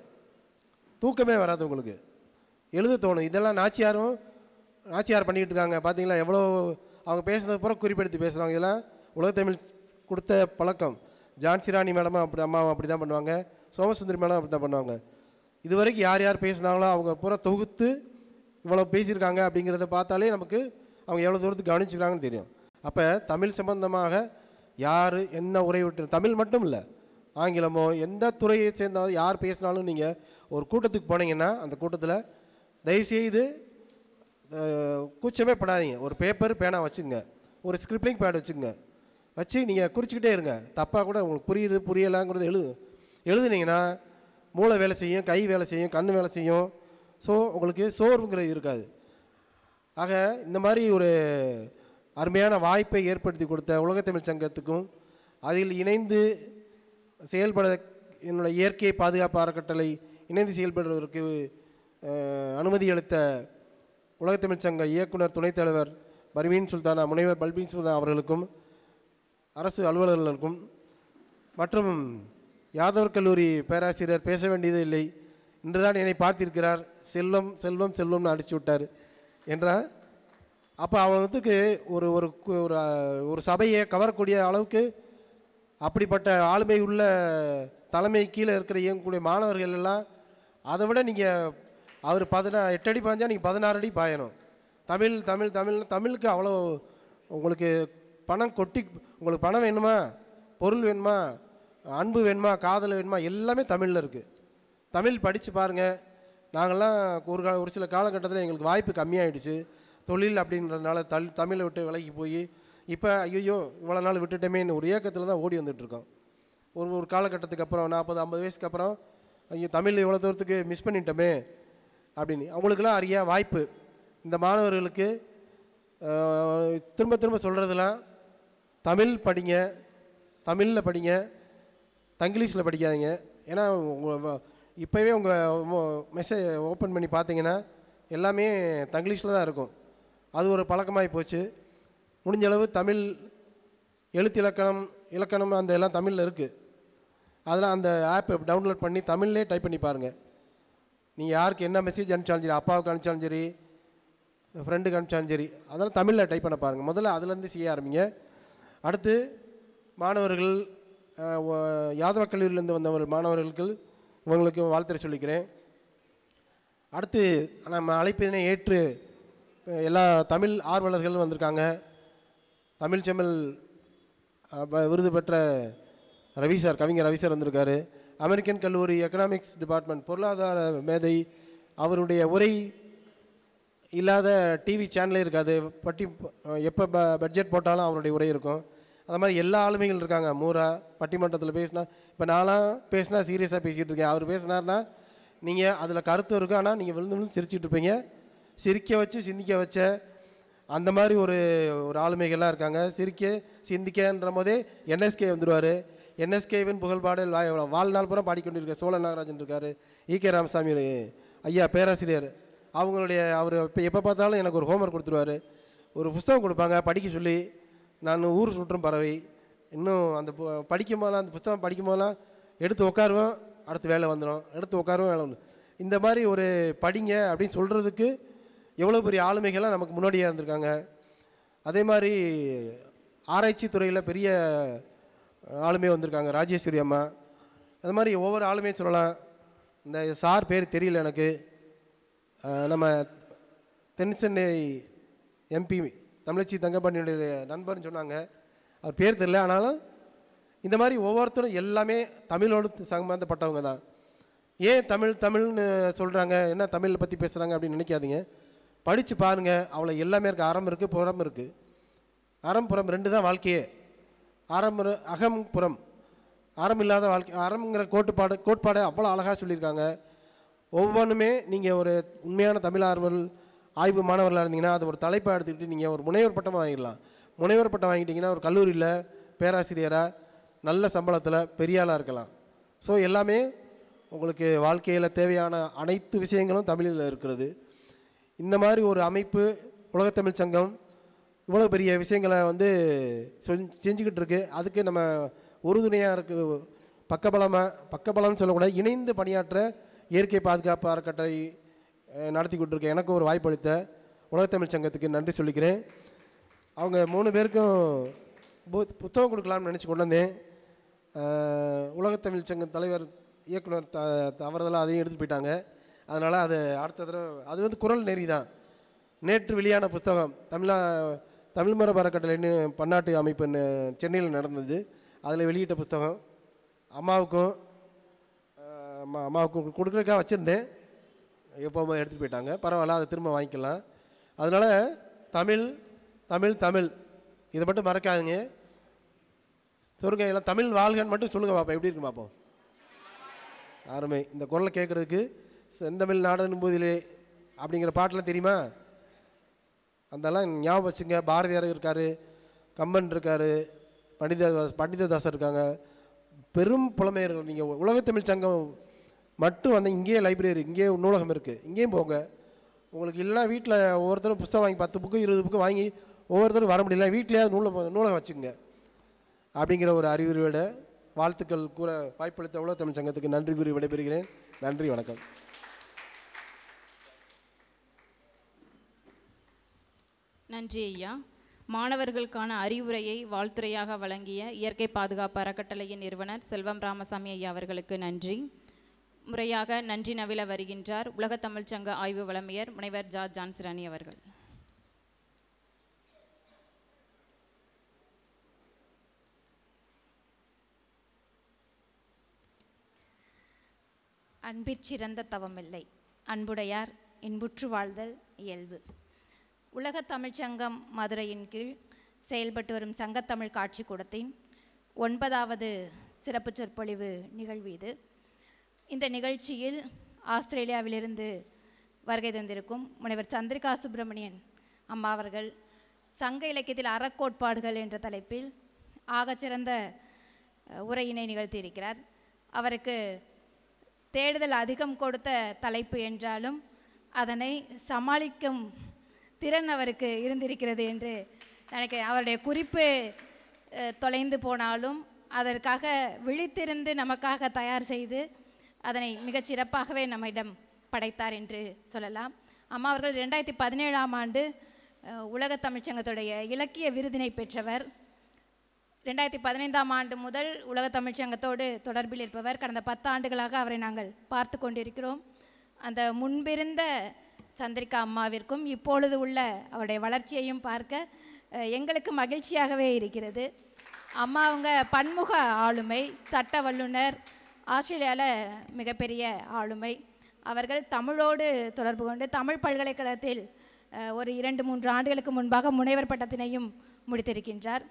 தூக்கமே வராது, உங்களுக்கு எழுத தோணும். இதெல்லாம் நாச்சியார் பண்ணிக்கிட்டு இருக்காங்க பார்த்தீங்களா? எவ்வளோ அவங்க பேசுனது பூரா குறிப்பெடுத்து பேசுகிறாங்க. இதெல்லாம் உலகத்தமிழ் கொடுத்த பழக்கம். ஜான்சி ராணி மேடமும் அம்மாவும் அப்படி தான் பண்ணுவாங்க, சோமசுந்தரி மேடம் அப்படி தான் பண்ணுவாங்க. இது வரைக்கும் யார் யார் பேசுனாங்களோ அவங்க பூரா தொகுத்து இவ்வளோ பேசியிருக்காங்க அப்படிங்கிறத பார்த்தாலே நமக்கு அவங்க எவ்வளோ தூரத்துக்கு கவனிச்சுக்கிறாங்கன்னு தெரியும். அப்போ தமிழ் சம்பந்தமாக யார் என்ன உரை விட்டு, தமிழ் மட்டும் இல்லை, ஆங்கிலமோ எந்த துறையை சேர்ந்தாலும் யார் பேசினாலும் நீங்கள் ஒரு கூட்டத்துக்கு போனீங்கன்னா அந்த கூட்டத்தில் தயவுசெய்து கூச்சமே படாதீங்க. ஒரு பேப்பர் பேனா வச்சுங்க, ஒரு ஸ்கிரிப்டிங் பேட் வச்சுங்க, வச்சு நீங்கள் குறிச்சிக்கிட்டே இருங்க. தப்பாக கூட உங்களுக்கு புரியுது புரியலாங்கிறது எழுதுனீங்கன்னா மூளை வேலை செய்யும், கை வேலை செய்யும், கண் வேலை செய்யும். ஸோ உங்களுக்கு சோர்வுங்கிறது இருக்காது. ஆக இந்த மாதிரி ஒரு அருமையான வாய்ப்பை ஏற்படுத்தி கொடுத்த உலகத்தமிழ் சங்கத்துக்கும் அதில் இணைந்து செயல்பட என்னுடைய இயற்கை பாதுகாப்பு அறக்கட்டளை இணைந்து செயல்படுவதற்கு அனுமதி அளித்த உலகத்தமிழ் சங்க இயக்குனர் துணைத் தலைவர் முனைவர் பல்பீன் சுல்தானா அவர்களுக்கும் அரசு அலுவலர்களுக்கும் மற்றும் யாதவர் கல்லூரி பேராசிரியர் பேச வேண்டியது இல்லை, இன்றுதான் என்னை பார்த்திருக்கிறார், செல்வம் செல்வம் செல்வம்னு அடிச்சு விட்டார் என்றால் அப்போ அவனுக்கு ஒரு ஒரு சபையை கவரக்கூடிய அளவுக்கு அப்படிப்பட்ட ஆளுமை உள்ள தலைமை கீழே இருக்கிற இயங்கக்கூடிய மாணவர்கள் எல்லாம் அதை விட நீங்கள் அவர் 8 அடி பாய்ஞ்சா நீங்கள் 16 அடி பாயணும். தமிழ் தமிழ் தமிழ் தமிழுக்கு அவ்வளோ உங்களுக்கு பணம் கொட்டி, உங்களுக்கு பணம் வேணுமா, பொருள் வேணுமா, அன்பு வேணுமா, காதல் வேணுமா, எல்லாமே தமிழில் இருக்குது. தமிழ் படித்து பாருங்கள். நாங்கள்லாம் ஒரு சில காலகட்டத்தில் எங்களுக்கு வாய்ப்பு கம்மியாயிடுச்சு தொழில் அப்படின்றதுனால தமிழை விட்டு விலகி போய் இப்போ ஐயோ இவ்வளோ நாள் விட்டுட்டோமேன்னு ஒரு ஏக்கத்தில் தான் ஓடி வந்துட்டுருக்கோம். ஒரு காலகட்டத்துக்கு அப்புறம் 40-50 வயசுக்கு அப்புறம் ஐயோ தமிழ் இவ்வளோ தூரத்துக்கு மிஸ் பண்ணிட்டோமே அப்படின்னு அவங்களுக்கெல்லாம் அறிய வாய்ப்பு. இந்த மாணவர்களுக்கு திரும்ப திரும்ப சொல்கிறதுலாம் தமிழ் படிங்க, தமிழில் படிங்க, தங்கிலீஷில் படிக்காதீங்க. ஏன்னா இப்போவே உங்கள் மெசேஜ் ஓப்பன் பண்ணி பார்த்தீங்கன்னா எல்லாமே தங்கிலீஷில் தான் இருக்கும். அது ஒரு பழக்கமாகி போச்சு. முடிஞ்ச அளவு தமிழ் எழுத்து இலக்கணம் அந்த எல்லாம் தமிழில் இருக்குது. அதெல்லாம் அந்த ஆப்பை டவுன்லோட் பண்ணி தமிழ்லேயே டைப் பண்ணி பாருங்கள். நீங்கள் யாருக்கு என்ன மெசேஜ் அனுப்பிச்சாலும் சரி, அப்பாவுக்கு அனுப்பிச்சாலும் சரி, ஃப்ரெண்டுக்கு அனுப்பிச்சாலும் சரி, அதெல்லாம் தமிழில் டைப் பண்ண பாருங்கள். முதல்ல அதுலேருந்து செய்ய ஆரம்பிங்க. அடுத்து மாணவர்கள் யாதவ கல்லூரியிலேருந்து வந்த மாணவர்களுக்கு இவங்களுக்கு வாழ்த்துறை சொல்லிக்கிறேன். அடுத்து நம்ம அழைப்பினை ஏற்று எல்லா தமிழ் ஆர்வலர்களும் வந்திருக்காங்க. தமிழ் செம்மல் விருது பெற்ற ரவி சார், கவிஞர் ரவி சார் வந்திருக்காரு. அமெரிக்கன் கல்லூரி எக்கனாமிக்ஸ் டிபார்ட்மெண்ட் பொருளாதார மேதை, அவருடைய உரை இல்லாத டிவி சேனலே இருக்காது. எப்போ பட்ஜெட் போட்டாலும் அவருடைய உரை இருக்கும். அது மாதிரி எல்லா ஆளுமைகள் இருக்காங்க. மூரா பட்டிமன்றத்தில் பேசினா, இப்போ நான்லாம் பேசினா சீரியஸாக பேசிகிட்டு இருக்கேன். அவர் பேசினார்னா நீங்கள் அதில் கருத்து இருக்கும், ஆனால் நீங்கள் விழுந்து சிரிச்சிட்டு இருப்பீங்க. சிரிக்க வச்சு சிந்திக்க வச்ச அந்த மாதிரி ஒரு ஆளுமைகள்லாம் இருக்காங்க. சிந்திக்கன்ற போதே என்எஸ்கே வந்துடுவார். என்எஸ்கேவின் புகழ்பாடல் வாழ்நாள் பூரா பாடிக்கொண்டிருக்க சோழ நாகராஜன் இருக்கார். ஈகே ராமசாமி ஐயா பேராசிரியர், அவர் இப்போ எப்போ பார்த்தாலும் எனக்கு ஒரு ஹோம்ஒர்க் கொடுத்துருவார். ஒரு புஸ்தகம் கொடுப்பாங்க படிக்க சொல்லி. நான் ஊர் சுற்றும் பறவை இன்னும் அந்த படிக்கும் போதெல்லாம், அந்த புஸ்தகம் படிக்கும் போதெல்லாம் எடுத்து உட்காருவேன், அடுத்து வேலை வந்துடும், எடுத்து உட்காருவேன், வேலை வந்துடும். இந்த மாதிரி ஒரு படிங்க அப்படின்னு சொல்கிறதுக்கு எவ்வளோ பெரிய ஆளுமைகள்லாம் நமக்கு முன்னாடியே இருந்திருக்காங்க. அதே மாதிரி ஆராய்ச்சி துறையில் பெரிய ஆளுமை வந்திருக்காங்க, ராஜேஸ்வரி அம்மா. அது மாதிரி ஒவ்வொரு ஆளுமையும் சொல்லலாம். இந்த சார் பேர் தெரியல எனக்கு. நம்ம தென்சென்னை எம்பி தமிழச்சி தங்கப்பாண்டியுடைய நண்பர்னு சொன்னாங்க, அவர் பேர் தெரியல. ஆனாலும் இந்த மாதிரி ஒவ்வொருத்தரும் எல்லாமே தமிழோடு சம்பந்தப்பட்டவங்க தான். ஏன் தமிழ்னு சொல்கிறாங்க, என்ன தமிழை பற்றி பேசுகிறாங்க அப்படின்னு நினைக்காதீங்க. படித்து பாருங்கள், அவ்வளோ எல்லாமே இருக்குது. அறம் இருக்குது, புறம் இருக்குது. அறம் புறம் ரெண்டு தான் வாழ்க்கையே. அகம் புறம். அறம் இல்லாத வாழ்க்கை, அறம்ங்கிற கோட்பாடை அவ்வளோ அழகாக சொல்லியிருக்காங்க. ஒவ்வொன்றுமே நீங்கள் ஒரு உண்மையான தமிழ் ஆய்வு மாணவர்களாக இருந்தீங்கன்னா அது ஒரு தலைப்பாக எடுத்துக்கிட்டு நீங்கள் ஒரு முனைவர் பட்டம் வாங்கிடலாம். முனைவர் பட்டம் வாங்கிட்டீங்கன்னா ஒரு கல்லூரியில் பேராசிரியராக நல்ல சம்பளத்தில் பெரிய ஆளாக இருக்கலாம். ஸோ எல்லாமே உங்களுக்கு வாழ்க்கையில் தேவையான அனைத்து விஷயங்களும் தமிழில் இருக்கிறது. இந்த மாதிரி ஒரு அமைப்பு உலகத்தமிழ் சங்கம் இவ்வளோ பெரிய விஷயங்களை செஞ்சுக்கிட்டு இருக்கு. அதுக்கு நம்ம உறுதுணையாக இருக்குது. பக்கபலம்னு சொல்லக்கூடாது, இணைந்து பணியாற்ற இயற்கை பாதுகாப்பு அறக்கட்டளை நடத்தி கொடுத்துருக்கேன். எனக்கு ஒரு வாய்ப்பு அளித்த உலகத்தமிழ் சங்கத்துக்கு நன்றி சொல்லிக்கிறேன். அவங்க 3 பேருக்கும் புத்தகம் கொடுக்கலாம்னு நினச்சி கொண்டு வந்தேன். உலகத்தமிழ் சங்க தலைவர் இயக்குனர் தவறுதலாக அதையும் எடுத்து போயிட்டாங்க. அதனால் அது அடுத்த தடவை அது குரல் நெறி தான். நேற்று வெளியான புத்தகம் தமிழ் மரபு அறக்கட்டளைன்னு பன்னாட்டு அமைப்பு சென்னையில் நடந்தது. அதில் வெளியிட்ட புத்தகம் அம்மாவுக்கும் கொடுக்குறதுக்காக வச்சுருந்தேன். எப்போ எடுத்துகிட்டு போயிட்டாங்க. பரவாயில்ல, அதை திரும்ப வாங்கிக்கலாம். அதனால் தமிழ் தமிழ் தமிழ் இதை மட்டும் மறக்காதுங்க. சொல்லுங்க, எல்லாம் தமிழ் வாழ்கன்னு மட்டும் சொல்லுங்கள் பாப்பா. எப்படி இருக்கு பார்ப்போம். யாருமே இந்த குரலை கேட்குறதுக்கு செந்தமிழ் நாடனும் போதிலே அப்படிங்கிற பாட்டெலாம் தெரியுமா? அதெல்லாம் ஞாபகம் வச்சுங்க. பாரதியார் இருக்கார், கம்பன் இருக்கார், பண்டிததாசர் இருக்காங்க, பெரும் புலமையர்கள். நீங்கள் உலகத்தமிழ் சங்கம் மட்டும் இங்கேயே லைப்ரரி, இங்கேயே நூலகம் இருக்குது, இங்கேயும் போங்க. உங்களுக்கு இல்லைனா வீட்டில் ஒவ்வொருத்தரும் புத்தகம் வாங்கி 10 புக்கு 20 புக்கு வாங்கி ஒவ்வொருத்தரும் வர முடியல, வீட்லேயாவது நூலகம் வச்சுக்கோங்க. அப்படிங்கிற ஒரு அறிவுரையோட வாழ்த்துக்கள் கூற வாய்ப்பளித்த உலகத்தமிழ் சங்கத்துக்கு நன்றி கூறி விடைபெறுகிறேன். நன்றி, வணக்கம். நன்றி ஐயா. மாணவர்களுக்கான அறிவுரையை வாழ்த்துரையாக வழங்கிய இயற்கை பாதுகாப்பு அறக்கட்டளையின் நிறுவனர் செல்வம் ராமசாமி ஐயா அவர்களுக்கு நன்றி. முறையாக நன்றி நவில வருகின்றார் உலகத் தமிழ்ச் சங்க ஆய்வு வழமையர் முனைவர் ஜான்சிராணி அவர்கள். அன்பிற்சிறந்த தவமில்லை, அன்புடையார் இன்புற்று வாழ்தல் இயல்பு. உலகத் தமிழ்ச்சங்கம் மதுரையின் கீழ் செயல்பட்டு வரும் சங்கத்தமிழ் காட்சி கூடத்தின் 9வது சிறப்பு சொற்பொழிவு நிகழ்வு இது. இந்த நிகழ்ச்சியில் ஆஸ்திரேலியாவிலிருந்து வருகை தந்திருக்கும் முனைவர் சந்திரிகா சுப்பிரமணியன் அம்மா அவர்கள் சங்க இலக்கியத்தில் அறக்கோட்பாடுகள் என்ற தலைப்பில் ஆகச்சிறந்த உரையினை நிகழ்த்தியிருக்கிறார். அவருக்கு தேடுதல் அதிகம் கொடுத்த தலைப்பு என்றாலும் அதனை சமாளிக்கும் திறன் அவருக்கு இருந்திருக்கிறது என்று நினைக்கிறேன். அவருடைய குறிப்பு தொலைந்து போனாலும் அதற்காக விழித்திருந்து நமக்காக தயார் செய்து அதனை மிகச் சிறப்பாகவே நம்மிடம் படைத்தார் என்று சொல்லலாம். அம்மா அவர்கள் 2017ஆம் ஆண்டு உலகத் தமிழ்ச்சங்கத்துடைய இலக்கிய விருதினை பெற்றவர். 2015ஆம் ஆண்டு முதல் உலகத் தமிழ்ச்சங்கத்தோடு தொடர்பில் இருப்பவர். கடந்த 10 ஆண்டுகளாக அவரை நாங்கள் பார்த்து கொண்டிருக்கிறோம். அந்த முன்பிருந்த சந்திரிகா அம்மாவிற்கும் இப்பொழுது உள்ள அவருடைய வளர்ச்சியையும் பார்க்க எங்களுக்கு மகிழ்ச்சியாகவே இருக்கிறது. அம்மா அவங்க பன்முக ஆளுமை, சட்ட வல்லுனர், ஆஸ்திரேலியாவில் மிகப்பெரிய ஆளுமை. அவர்கள் தமிழோடு தொடர்பு கொண்டு தமிழ் பல்கலைக்கழகத்தில் ஒரு 2-3 ஆண்டுகளுக்கு முன்பாக முனைவர் பட்டத்தினையும் முடித்திருக்கின்றார்.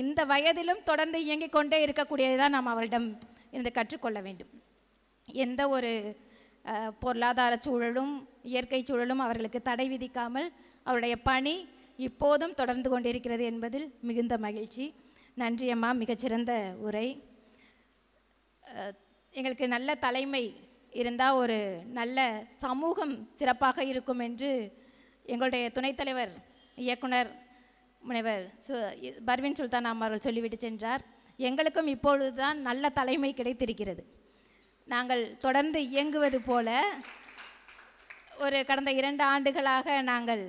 இந்த வயதிலும் தொடர்ந்து இயங்கிக் கொண்டே இருக்கக்கூடியதுதான் நாம் அவரிடம் இருந்து கற்றுக்கொள்ள வேண்டும். எந்த ஒரு பொருளாதார சூழலும் இயற்கை சூழலும் அவர்களுக்கு தடை விதிக்காமல் அவருடைய பணி இப்போதும் தொடர்ந்து கொண்டிருக்கிறது என்பதில் மிகுந்த மகிழ்ச்சி. நன்றி அம்மா, மிகச்சிறந்த உரை. எங்களுக்கு நல்ல தலைமை இருந்தால் ஒரு நல்ல சமூகம் சிறப்பாக இருக்கும் என்று எங்களுடைய துணைத் தலைவர் இயக்குனர் முனைவர் பர்வீன் சுல்தான் அம்மா அவர்கள் சொல்லிவிட்டு சென்றார். எங்களுக்கும் இப்பொழுதுதான் நல்ல தலைமை கிடைத்திருக்கிறது. நாங்கள் தொடர்ந்து இயங்குவது போல ஒரு கடந்த 2 ஆண்டுகளாக நாங்கள்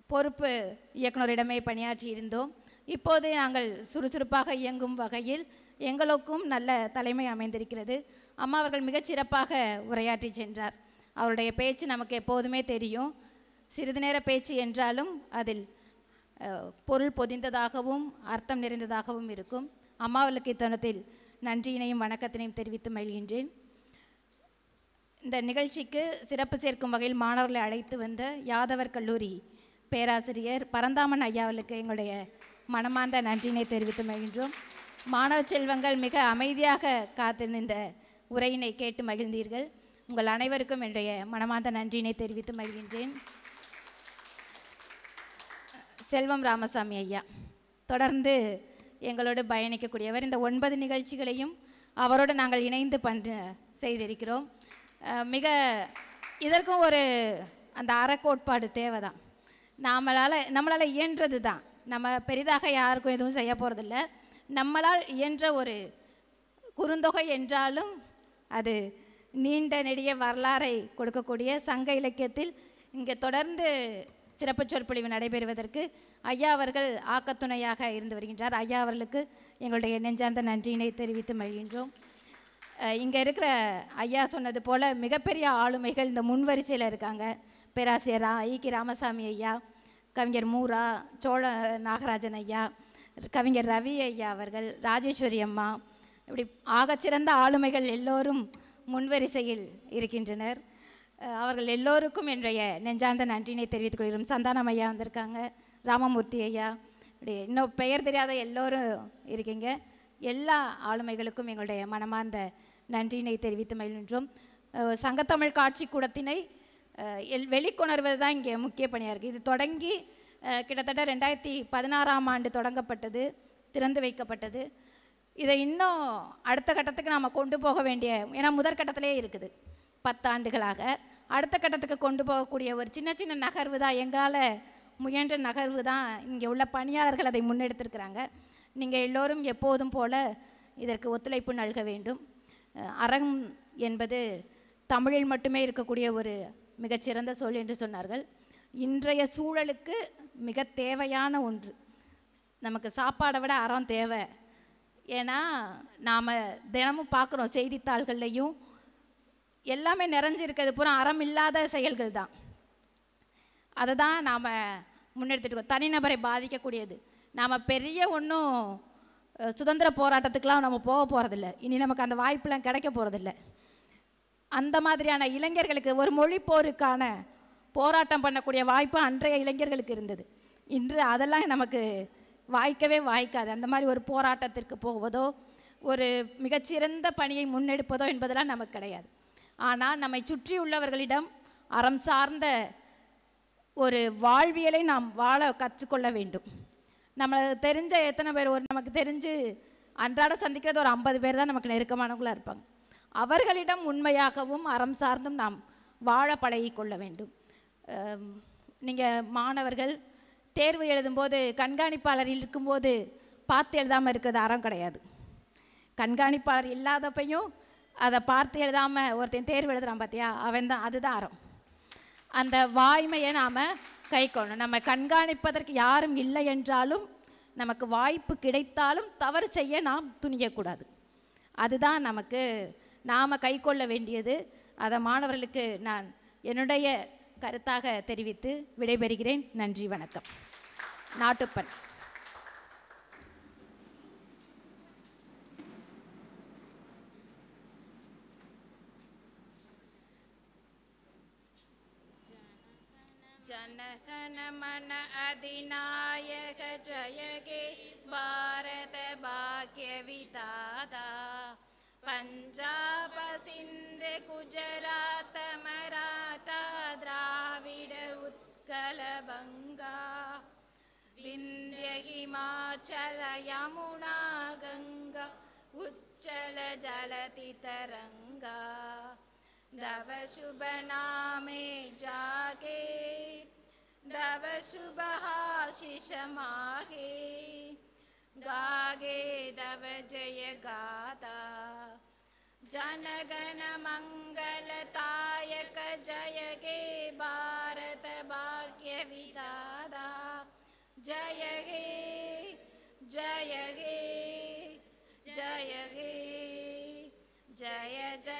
பொறுப்பு இயக்குனரிடமே பணியாற்றி இருந்தோம். இப்போது நாங்கள் சுறுசுறுப்பாக இயங்கும் வகையில் எங்களுக்கும் நல்ல தலைமை அமைந்திருக்கிறது. அம்மா அவர்கள் மிகச்சிறப்பாக உரையாற்றி சென்றார். அவருடைய பேச்சு நமக்கு எப்போதுமே தெரியும். சிறிது நேர பேச்சு என்றாலும் அதில் பொருள் பொதிந்ததாகவும் அர்த்தம் நிறைந்ததாகவும் இருக்கும். அம்மாவர்களுக்கு இத்தருணத்தில் நன்றியினையும் வணக்கத்தினையும் தெரிவித்து மகிழ்கின்றேன். இந்த நிகழ்ச்சிக்கு சிறப்பு சேர்க்கும் வகையில் மாணவர்களை அழைத்து வந்த யாதவர் கல்லூரி பேராசிரியர் பரந்தாமன் ஐயாவர்களுக்கு எங்களுடைய மனமார்ந்த நன்றியினை தெரிவித்து மகிழ்கின்றோம். மாணவ செல்வங்கள் மிக அமைதியாக காத்திருந்த இந்த உரையினை கேட்டு மகிழ்ந்தீர்கள். உங்கள் அனைவருக்கும் என்னுடைய மனமார்ந்த நன்றியினை தெரிவித்து மகிழ்கின்றேன். செல்வம் ராமசாமி ஐயா தொடர்ந்து எங்களோடு பயணிக்கக்கூடியவர். இந்த 9 நிகழ்ச்சிகளையும் அவரோடு நாங்கள் இணைந்து செய்திருக்கிறோம். இதற்கும் ஒரு அந்த அறக்கோட்பாடு தேவைதான். நம்மளால் இயன்றது தான். நம்ம பெரிதாக யாருக்கும் எதுவும் செய்ய போகிறதில்ல. நம்மளால் இயன்ற ஒரு குறுந்தொகை என்றாலும் அது நீண்ட நெடிய வரலாறை கொடுக்கக்கூடிய சங்க இலக்கியத்தில் இங்கே தொடர்ந்து சிறப்பு சொற்பொழிவு நடைபெறுவதற்கு ஐயா அவர்கள் ஆக்கத்துணையாக இருந்து வருகின்றார். ஐயா அவர்களுக்கு எங்களுடைய நெஞ்சார்ந்த நன்றியினை தெரிவித்து மகிழ்கின்றோம். இங்கே இருக்கிற ஐயா சொன்னது போல் மிகப்பெரிய ஆளுமைகள் இந்த முன்வரிசையில் இருக்காங்க. பேராசிரியர் ஈகி ராமசாமி ஐயா, கவிஞர் மூரா, சோழ நாகராஜன் ஐயா, கவிஞர் ரவி ஐயா அவர்கள், ராஜேஸ்வரி அம்மா, இப்படி ஆகச்சிறந்த ஆளுமைகள் எல்லோரும் முன்வரிசையில் இருக்கின்றனர். அவர்கள் எல்லோருக்கும் என்னுடைய நெஞ்சார்ந்த நன்றியினை தெரிவித்துக் கொள்கிறோம். சந்தானம் ஐயா வந்திருக்காங்க, ராமமூர்த்தி ஐயா, இப்படி இன்னும் பெயர் தெரியாத எல்லோரும் இருக்கீங்க. எல்லா ஆளுமைகளுக்கும் எங்களுடைய மனமார்ந்த நன்றியினை தெரிவித்து மகிழ்கின்றோம். சங்கத்தமிழ் காட்சி கூடத்தினை வெளிக்கொணர்வது தான் இங்கே முக்கிய பணியாக இருக்குது. இது தொடங்கி கிட்டத்தட்ட 2016ஆம் ஆண்டு தொடங்கப்பட்டது, திறந்து வைக்கப்பட்டது. இதை இன்னும் அடுத்த கட்டத்துக்கு நாம் கொண்டு போக வேண்டிய, ஏன்னா முதற்கட்டத்திலே இருக்குது 10 ஆண்டுகளாக, அடுத்த கட்டத்துக்கு கொண்டு போகக்கூடிய ஒரு சின்ன சின்ன நகர்வு தான், எங்களால் முயன்ற நகர்வு தான். இங்கே உள்ள பணியாளர்கள் அதை முன்னெடுத்திருக்கிறாங்க. நீங்கள் எல்லோரும் எப்போதும் போல இதற்கு ஒத்துழைப்பு நல்க வேண்டும். அறம் என்பது தமிழில் மட்டுமே இருக்கக்கூடிய ஒரு மிகச்சிறந்த சொல் என்று சொன்னார்கள். இன்றைய சூழலுக்கு மிக தேவையான ஒன்று. நமக்கு சாப்பாடை விட அறம் தேவை. ஏன்னா நாம் தினமும் பார்க்குறோம் செய்தித்தாள்கள்லையும் எல்லாமே நிறைஞ்சிருக்கிறது பூரா அறம் இல்லாத செயல்கள் தான். அதை தான் நாம் முன்னெடுத்துட்டு இருக்கோம். தனிநபரை பாதிக்கக்கூடியது. நாம் பெரிய ஒன்றும் சுதந்திர போராட்டத்துக்கெலாம் நம்ம போக போகிறதில்ல. இனி நமக்கு அந்த வாய்ப்பெலாம் கிடைக்க போகிறதில்ல. அந்த மாதிரியான இளைஞர்களுக்கு ஒரு மொழிப்போருக்கான போராட்டம் பண்ணக்கூடிய வாய்ப்பு அன்றைய இளைஞர்களுக்கு இருந்தது. இன்று அதெல்லாம் நமக்கு வாய்க்கவே வாய்க்காது. அந்த மாதிரி ஒரு போராட்டத்திற்கு போவதோ ஒரு மிகச்சிறந்த பணியை முன்னெடுப்பதோ என்பதெல்லாம் நமக்கு கிடையாது. ஆனால் நம்மை சுற்றி உள்ளவர்களிடம் அறம் சார்ந்த ஒரு வாழ்வியலை நாம் வாழ கற்றுக்கொள்ள வேண்டும். நம்மளுக்கு தெரிஞ்ச எத்தனை பேர், நமக்கு தெரிஞ்சு அன்றாட சந்திக்கிறது ஒரு 50 பேர் தான் நமக்கு நெருக்கமானவங்களாக இருப்பாங்க. அவர்களிடம் உண்மையாகவும் அறம் சார்ந்தும் நாம் வாழ பழகி கொள்ள வேண்டும். நீங்கள் மாணவர்கள் தேர்வு எழுதும்போது கண்காணிப்பாளர் இருக்கும்போது பார்த்து எழுதாமல் இருக்கிறது அறம் கிடையாது. கண்காணிப்பாளர் இல்லாதப்பையும் அதை பார்த்து எழுதாமல் ஒருத்தன் தேர்வு எழுதுகிறான் பார்த்தியா, அவன் தான், அதுதான் அறம். அந்த வாய்மையை நாம் கை கொள்ளணும். நம்ம கண்காணிப்பதற்கு யாரும் இல்லை என்றாலும் நமக்கு வாய்ப்பு கிடைத்தாலும் தவறு செய்ய நாம் துணியக்கூடாது. அதுதான் நமக்கு நாம் கை கொள்ள வேண்டியது. அதை மாணவர்களுக்கு நான் என்னுடைய கருத்தாக தெரிவித்து விடைபெறுகிறேன். நன்றி, வணக்கம். நாட்டுப்பண். जनगण मन अधिनायक जय गे भारत भाग्य विधाता पंजाब सिंध गुजरात मराठा द्राविड उत्कल बंगा विंध्य हिमाचल यमुना गंगा उच्चल जलति तरंगा दव शुभ नामे जागे दव शुभ आशीष माहे गागे दव जय गाथा जनगण मंगलदायक जय गे भारत भाग्य विधाता जय गे जय गे जय गे जय जय